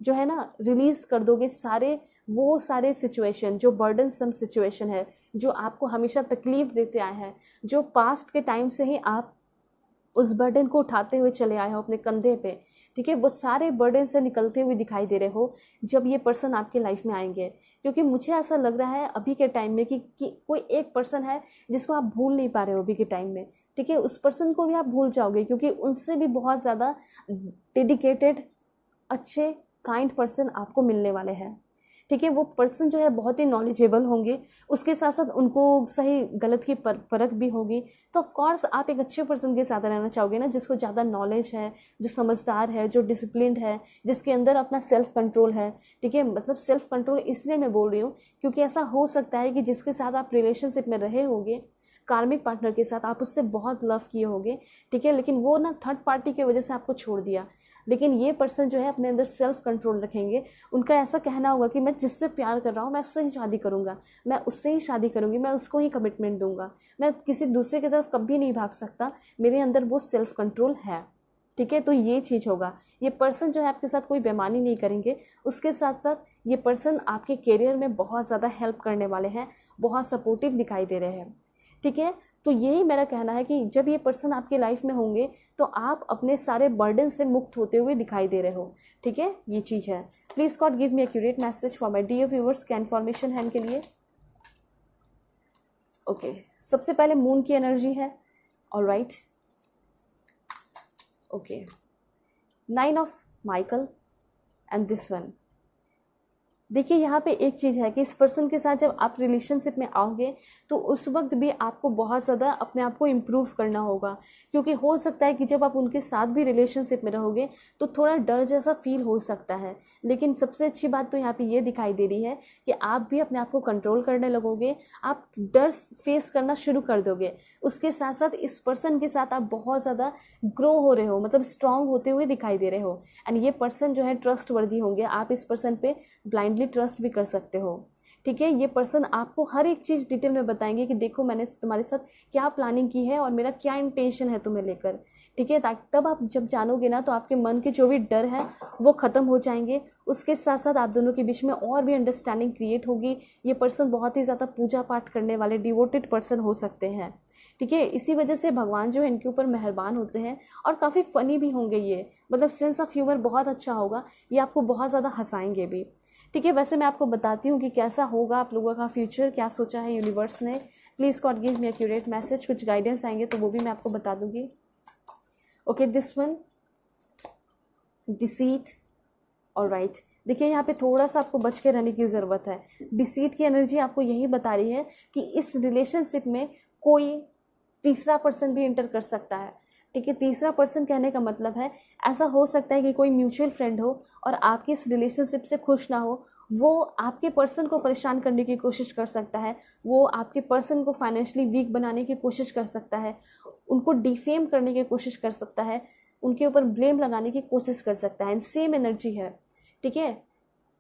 जो है ना रिलीज़ कर दोगे वो सारे सिचुएशन जो बर्डनसम सिचुएशन है, जो आपको हमेशा तकलीफ देते आए हैं, जो पास्ट के टाइम से ही आप उस बर्डन को उठाते हुए चले आए हो अपने कंधे पे। ठीक है, वो सारे बर्डन से निकलते हुए दिखाई दे रहे हो जब ये पर्सन आपके लाइफ में आएंगे। क्योंकि मुझे ऐसा लग रहा है अभी के टाइम में कि कोई एक पर्सन है जिसको आप भूल नहीं पा रहे हो अभी के टाइम में। ठीक है, उस पर्सन को भी आप भूल जाओगे क्योंकि उनसे भी बहुत ज़्यादा डेडिकेटेड, अच्छे, काइंड पर्सन आपको मिलने वाले हैं। ठीक है, वो पर्सन जो है बहुत ही नॉलेजेबल होंगे, उसके साथ साथ उनको सही गलत की परख भी होगी। तो ऑफ कोर्स आप एक अच्छे पर्सन के साथ रहना चाहोगे ना, जिसको ज़्यादा नॉलेज है, जो समझदार है, जो डिसिप्लिन्ड है, जिसके अंदर अपना सेल्फ कंट्रोल है। ठीक है, मतलब सेल्फ कंट्रोल इसलिए मैं बोल रही हूँ क्योंकि ऐसा हो सकता है कि जिसके साथ आप रिलेशनशिप में रहे होगे, कार्मिक पार्टनर के साथ, आप उससे बहुत लव किए होगे। ठीक है, लेकिन वो ना थर्ड पार्टी की वजह से आपको छोड़ दिया। लेकिन ये पर्सन जो है अपने अंदर सेल्फ कंट्रोल रखेंगे। उनका ऐसा कहना होगा कि मैं जिससे प्यार कर रहा हूँ मैं उससे ही शादी करूँगा, मैं उससे ही शादी करूँगी, मैं उसको ही कमिटमेंट दूंगा, मैं किसी दूसरे की तरफ कभी नहीं भाग सकता, मेरे अंदर वो सेल्फ कंट्रोल है। ठीक है, तो ये चीज़ होगा। ये पर्सन जो है आपके साथ कोई बेईमानी नहीं करेंगे। उसके साथ साथ ये पर्सन आपके करियर में बहुत ज़्यादा हेल्प करने वाले हैं, बहुत सपोर्टिव दिखाई दे रहे हैं। ठीक है, तो यही मेरा कहना है कि जब ये पर्सन आपकी लाइफ में होंगे तो आप अपने सारे बर्डन से मुक्त होते हुए दिखाई दे रहे हो। ठीक है, ये चीज़ है। Please God give me accurate message for my dear viewers. क्या इन्फॉर्मेशन है इनके लिए? ओके, सबसे पहले मून की एनर्जी है। Alright, okay, 9 of Michael and this one. देखिए यहाँ पे एक चीज़ है कि इस पर्सन के साथ जब आप रिलेशनशिप में आओगे तो उस वक्त भी आपको बहुत ज़्यादा अपने आप को इम्प्रूव करना होगा। क्योंकि हो सकता है कि जब आप उनके साथ भी रिलेशनशिप में रहोगे तो थोड़ा डर जैसा फील हो सकता है। लेकिन सबसे अच्छी बात तो यहाँ पे ये दिखाई दे रही है कि आप भी अपने आप को कंट्रोल करने लगोगे, आप डर फेस करना शुरू कर दोगे। उसके साथ साथ इस पर्सन के साथ आप बहुत ज़्यादा ग्रो हो रहे हो, मतलब स्ट्रांग होते हुए दिखाई दे रहे हो। एंड ये पर्सन जो है ट्रस्ट वर्दी होंगे, आप इस पर्सन पे ब्लाइंडली ट्रस्ट भी कर सकते हो। ठीक है, ये पर्सन आपको हर एक चीज़ डिटेल में बताएंगे कि देखो मैंने तुम्हारे साथ क्या प्लानिंग की है और मेरा क्या इंटेंशन है तुम्हें लेकर। ठीक है, तब आप जब जानोगे ना तो आपके मन के जो भी डर है वो ख़त्म हो जाएंगे। उसके साथ साथ आप दोनों के बीच में और भी अंडरस्टैंडिंग क्रिएट होगी। ये पर्सन बहुत ही ज़्यादा पूजा पाठ करने वाले डिवोटेड पर्सन हो सकते हैं। ठीक है, इसी वजह से भगवान जो है इनके ऊपर मेहरबान होते हैं और काफ़ी फ़नी भी होंगे ये, मतलब सेंस ऑफ ह्यूमर बहुत अच्छा होगा, ये आपको बहुत ज़्यादा हंसाएंगे भी। ठीक है, वैसे मैं आपको बताती हूँ कि कैसा होगा आप लोगों का फ्यूचर, क्या सोचा है यूनिवर्स ने। Please God give me accurate message. कुछ गाइडेंस आएंगे तो वो भी मैं आपको बता दूंगी। Okay, this one, deceit. Alright, देखिए यहाँ पे थोड़ा सा आपको बच के रहने की ज़रूरत है। डिसीट की एनर्जी आपको यही बता रही है कि इस रिलेशनशिप में कोई तीसरा पर्सन भी इंटर कर सकता है। ठीक है, तीसरा पर्सन कहने का मतलब है ऐसा हो सकता है कि कोई म्यूचुअल फ्रेंड हो और आपकी इस रिलेशनशिप से खुश ना हो, वो आपके पर्सन को परेशान करने की कोशिश कर सकता है, वो आपके पर्सन को फाइनेंशियली वीक बनाने की कोशिश कर सकता है, उनको डिफेम करने की कोशिश कर सकता है, उनके ऊपर ब्लेम लगाने की कोशिश कर सकता है। सेम एनर्जी है। ठीक है,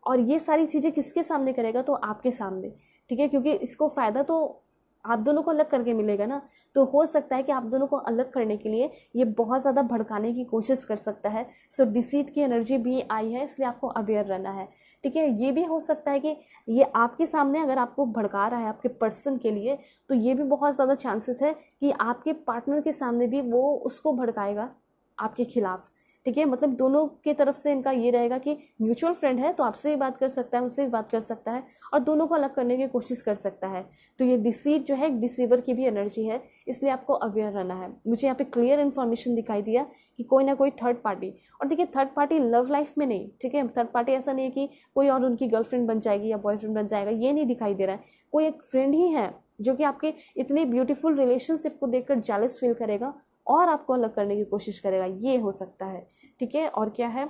और ये सारी चीज़ें किसके सामने करेगा? तो आपके सामने। ठीक है, क्योंकि इसको फ़ायदा तो आप दोनों को अलग करके मिलेगा ना, तो हो सकता है कि आप दोनों को अलग करने के लिए ये बहुत ज़्यादा भड़काने की कोशिश कर सकता है। सो डिसीट की एनर्जी भी आई है, इसलिए आपको अवेयर रहना है। ठीक है, ये भी हो सकता है कि ये आपके सामने अगर आपको भड़का रहा है आपके पर्सन के लिए, तो ये भी बहुत ज़्यादा चांसेस है कि आपके पार्टनर के सामने भी वो उसको भड़काएगा आपके खिलाफ। ठीक है, मतलब दोनों के तरफ से इनका ये रहेगा कि म्यूचुअल फ्रेंड है तो आपसे भी बात कर सकता है, मुझसे भी बात कर सकता है और दोनों को अलग करने की कोशिश कर सकता है। तो ये डिसीट जो है एक डिसीवर की भी एनर्जी है, इसलिए आपको अवेयर रहना है। मुझे यहाँ पे क्लियर इन्फॉर्मेशन दिखाई दिया कि कोई ना कोई थर्ड पार्टी, और देखिए थर्ड पार्टी लव लाइफ में नहीं। ठीक है, थर्ड पार्टी ऐसा नहीं है कि कोई और उनकी गर्लफ्रेंड बन जाएगी या बॉयफ्रेंड बन जाएगा, ये नहीं दिखाई दे रहा है। कोई एक फ्रेंड ही है जो कि आपके इतने ब्यूटीफुल रिलेशनशिप को देखकर जेलस फील करेगा और आपको अलग करने की कोशिश करेगा, ये हो सकता है। ठीक है, और क्या है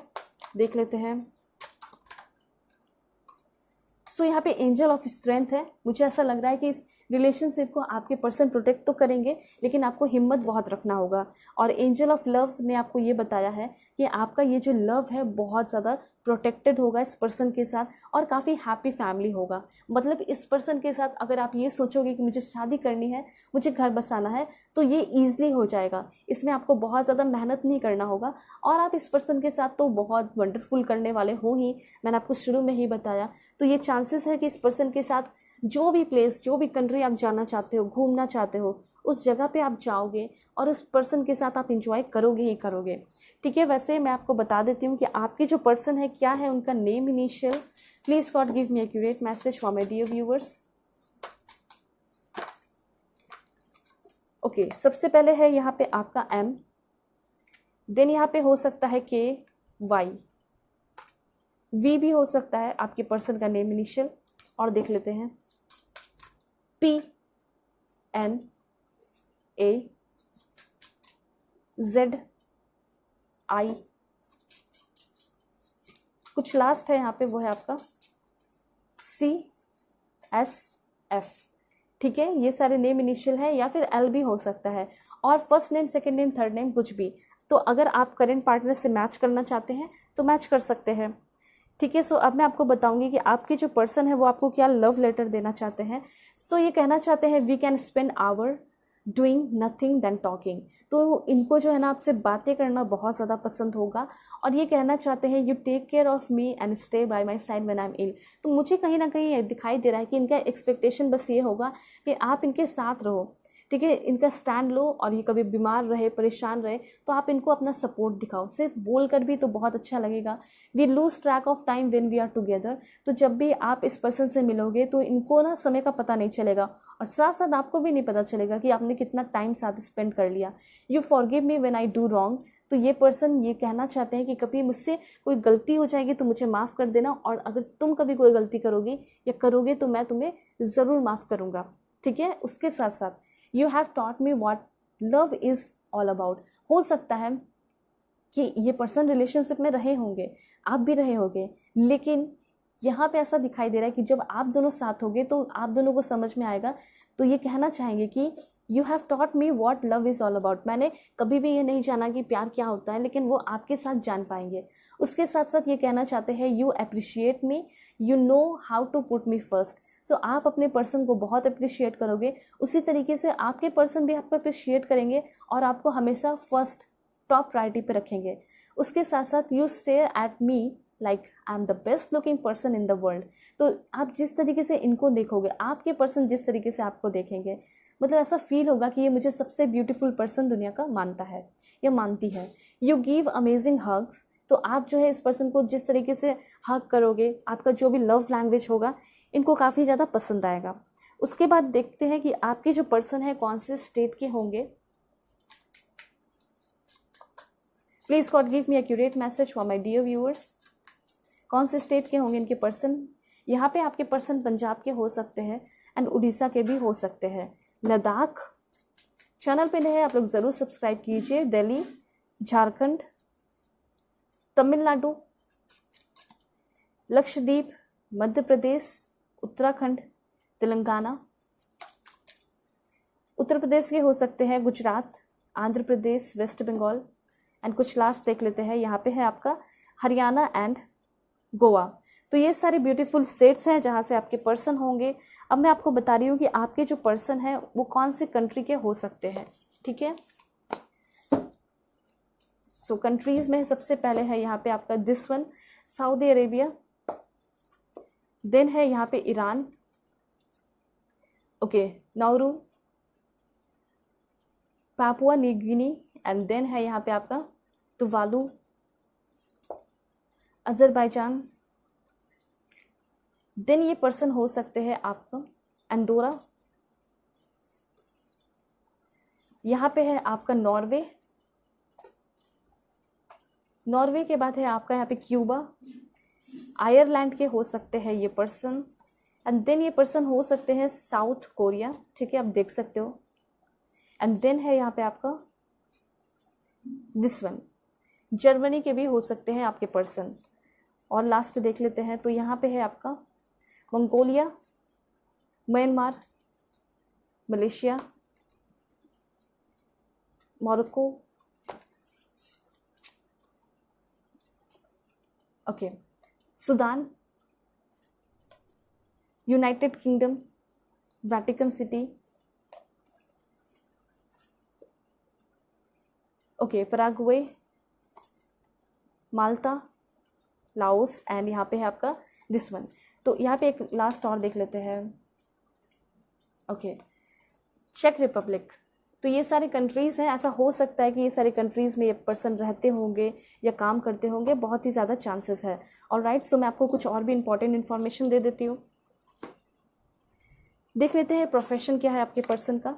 देख लेते हैं। सो यहाँ पे एंजल ऑफ स्ट्रेंथ है। मुझे ऐसा लग रहा है कि इस रिलेशनशिप को आपके पर्सन प्रोटेक्ट तो करेंगे, लेकिन आपको हिम्मत बहुत रखना होगा। और एंजल ऑफ लव ने आपको ये बताया है कि आपका ये जो लव है बहुत ज़्यादा प्रोटेक्टेड होगा इस पर्सन के साथ और काफ़ी हैप्पी फैमिली होगा। मतलब इस पर्सन के साथ अगर आप ये सोचोगे कि मुझे शादी करनी है, मुझे घर बसाना है, तो ये ईजिली हो जाएगा। इसमें आपको बहुत ज़्यादा मेहनत नहीं करना होगा और आप इस पर्सन के साथ तो बहुत वंडरफुल करने वाले हो ही, मैंने आपको शुरू में ही बताया। तो ये चांसेस है कि इस पर्सन के साथ जो भी प्लेस, जो भी कंट्री आप जाना चाहते हो, घूमना चाहते हो, उस जगह पे आप जाओगे और उस पर्सन के साथ आप इंजॉय करोगे ही करोगे। ठीक है, वैसे मैं आपको बता देती हूँ कि आपके जो पर्सन है क्या है उनका name initial. Please God give me accurate message for my dear viewers. Okay, सबसे पहले है यहाँ पे आपका एम, देन यहाँ पे हो सकता है के, वाई, वी भी हो सकता है आपके पर्सन का नेम इनिशियल। और देख लेते हैं पी, एन, ए, जेड, आई, कुछ लास्ट है यहाँ पे वो है आपका सी, एस, एफ। ठीक है, ये सारे नेम इनिशियल है, या फिर एल भी हो सकता है, और first name, second name, third name कुछ भी। तो अगर आप करेंट पार्टनर से मैच करना चाहते हैं तो मैच कर सकते हैं। ठीक है, सो अब मैं आपको बताऊंगी कि आपके जो पर्सन है वो आपको क्या लव लेटर देना चाहते हैं। सो ये कहना चाहते हैं we can spend hour doing nothing then talking. तो इनको जो है ना आपसे बातें करना बहुत ज़्यादा पसंद होगा, और ये कहना चाहते हैं you take care of me and stay by my side when I am ill. तो मुझे कहीं ना कहीं दिखाई दे रहा है कि इनका एक्सपेक्टेशन बस ये होगा कि आप इनके साथ रहो। ठीक है, इनका स्टैंड लो, और ये कभी बीमार रहे, परेशान रहे तो आप इनको अपना सपोर्ट दिखाओ, सिर्फ बोल कर भी तो बहुत अच्छा लगेगा। We lose track of time when we are together. तो जब भी आप इस पर्सन से मिलोगे तो इनको ना समय का पता नहीं चलेगा, और साथ साथ आपको भी नहीं पता चलेगा कि आपने कितना टाइम साथ स्पेंड कर लिया। You forgive me when I do wrong. तो ये पर्सन ये कहना चाहते हैं कि कभी मुझसे कोई गलती हो जाएगी तो मुझे माफ़ कर देना, और अगर तुम कभी कोई गलती करोगी या करोगे तो मैं तुम्हें ज़रूर माफ़ करूँगा। ठीक है, उसके साथ साथ you have taught me what love is all about. हो सकता है कि ये पर्सन रिलेशनशिप में रहे होंगे, आप भी रहे होंगे, लेकिन यहाँ पे ऐसा दिखाई दे रहा है कि जब आप दोनों साथ होंगे तो आप दोनों को समझ में आएगा। तो ये कहना चाहेंगे कि you have taught me what love is all about. मैंने कभी भी ये नहीं जाना कि प्यार क्या होता है, लेकिन वो आपके साथ जान पाएंगे। उसके साथ साथ ये कहना चाहते हैं you appreciate me, you know how to put me first. So आप अपने पर्सन को बहुत अप्रिशिएट करोगे, उसी तरीके से आपके पर्सन भी आपको अप्रिशिएट करेंगे और आपको हमेशा फर्स्ट टॉप प्रायोरिटी पे रखेंगे। उसके साथ साथ you stare at me like I am the best looking person in the world. तो आप जिस तरीके से इनको देखोगे, आपके पर्सन जिस तरीके से आपको देखेंगे, मतलब ऐसा फील होगा कि ये मुझे सबसे ब्यूटीफुल पर्सन दुनिया का मानता है या मानती है। You give amazing hugs. तो आप जो है इस पर्सन को जिस तरीके से हग करोगे, आपका जो भी लव लैंग्वेज होगा, इनको काफ़ी ज़्यादा पसंद आएगा। उसके बाद देखते हैं कि आपके जो पर्सन है कौन से स्टेट के होंगे। Please God give me accurate message for my dear viewers. कौन से स्टेट के होंगे इनके पर्सन। यहाँ पे आपके पर्सन पंजाब के हो सकते हैं एंड उड़ीसा के भी हो सकते हैं। लद्दाख। चैनल पे नए हैं आप लोग ज़रूर सब्सक्राइब कीजिए। दिल्ली, झारखंड, तमिलनाडु, लक्षद्वीप, मध्य प्रदेश, उत्तराखंड, तेलंगाना। उत्तर प्रदेश के हो सकते हैं गुजरात, आंध्र प्रदेश, वेस्ट बंगाल, एंड कुछ लास्ट देख लेते हैं। यहाँ पे है आपका हरियाणा एंड गोवा। तो ये सारे ब्यूटीफुल स्टेट्स हैं जहाँ से आपके पर्सन होंगे। अब मैं आपको बता रही हूँ कि आपके जो पर्सन है वो कौन से कंट्री के हो सकते हैं। ठीक है, सो कंट्रीज में सबसे पहले है यहाँ पे आपका this one, Saudi Arabia. Then है यहाँ पे Iran, okay, Nauru, Papua New Guinea, and then है यहाँ पे आपका तुवालू, अजरबैजान। देन ये पर्सन हो सकते हैं आपका एंडोरा। यहाँ पे है आपका नॉर्वे। नॉर्वे के बाद है आपका यहाँ पे क्यूबा। आयरलैंड के हो सकते हैं ये पर्सन, एंड देन ये पर्सन हो सकते हैं साउथ कोरिया। ठीक है, आप देख सकते हो। एंड देन है यहाँ पे आपका दिस वन, जर्मनी के भी हो सकते हैं आपके पर्सन। और लास्ट देख लेते हैं, तो यहाँ पे है आपका Mongolia, Myanmar, Malaysia, Morocco, okay, Sudan, United kingdom, Vatican city, okay, Paraguay, Malta, Laos, and यहाँ पे है आपका दिस वन। तो यहाँ पे एक लास्ट और देख लेते हैं, ओके, चेक रिपब्लिक। तो ये सारे कंट्रीज़ हैं, ऐसा हो सकता है कि ये सारे कंट्रीज़ में ये पर्सन रहते होंगे या काम करते होंगे, बहुत ही ज़्यादा चांसेस है। ऑलराइट, सो मैं आपको कुछ और भी इंपॉर्टेंट इन्फॉर्मेशन दे देती हूँ। देख लेते हैं प्रोफेशन क्या है आपके पर्सन का।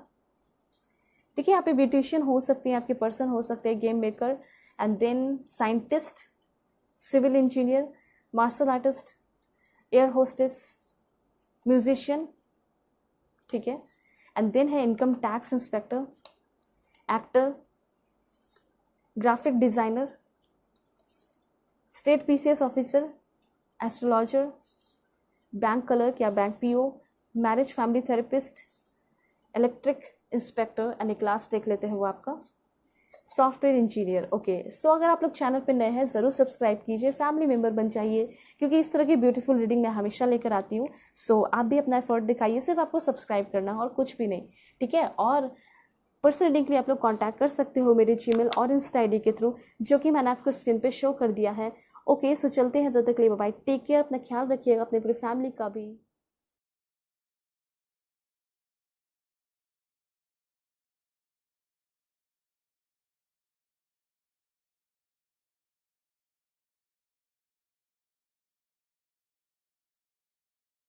देखिए, यहाँ पे ब्यूटिशियन हो सकते हैं आपके पर्सन, हो सकते हैं game maker, and then scientist, civil engineer, martial artist, air hostess, musician, ठीक है। एंड देन है income tax inspector, actor, graphic designer, state PCS officer, astrologer, bank clerk या bank PO, marriage family therapist, electric inspector, and एक लास्ट देख लेते हैं वो आपका सॉफ्टवेयर इंजीनियर। ओके, सो अगर आप लोग चैनल पे नए हैं ज़रूर सब्सक्राइब कीजिए, फैमिली मेम्बर बन जाइए, क्योंकि इस तरह की ब्यूटीफुल रीडिंग मैं हमेशा लेकर आती हूँ। सो आप भी अपना एफर्ट दिखाइए, सिर्फ आपको सब्सक्राइब करना है और कुछ भी नहीं, ठीक है। और पर्सनल रीडिंग के लिए आप लोग कॉन्टैक्ट कर सकते हो मेरे जीमेल और इंस्टा आईडी के थ्रू, जो कि मैंने आपको स्क्रीन पे शो कर दिया है। ओके, सो चलते हैं, तब तक के लिए बाय, टेक केयर, अपना ख्याल रखिएगा, अपने पूरी फैमिली का भी।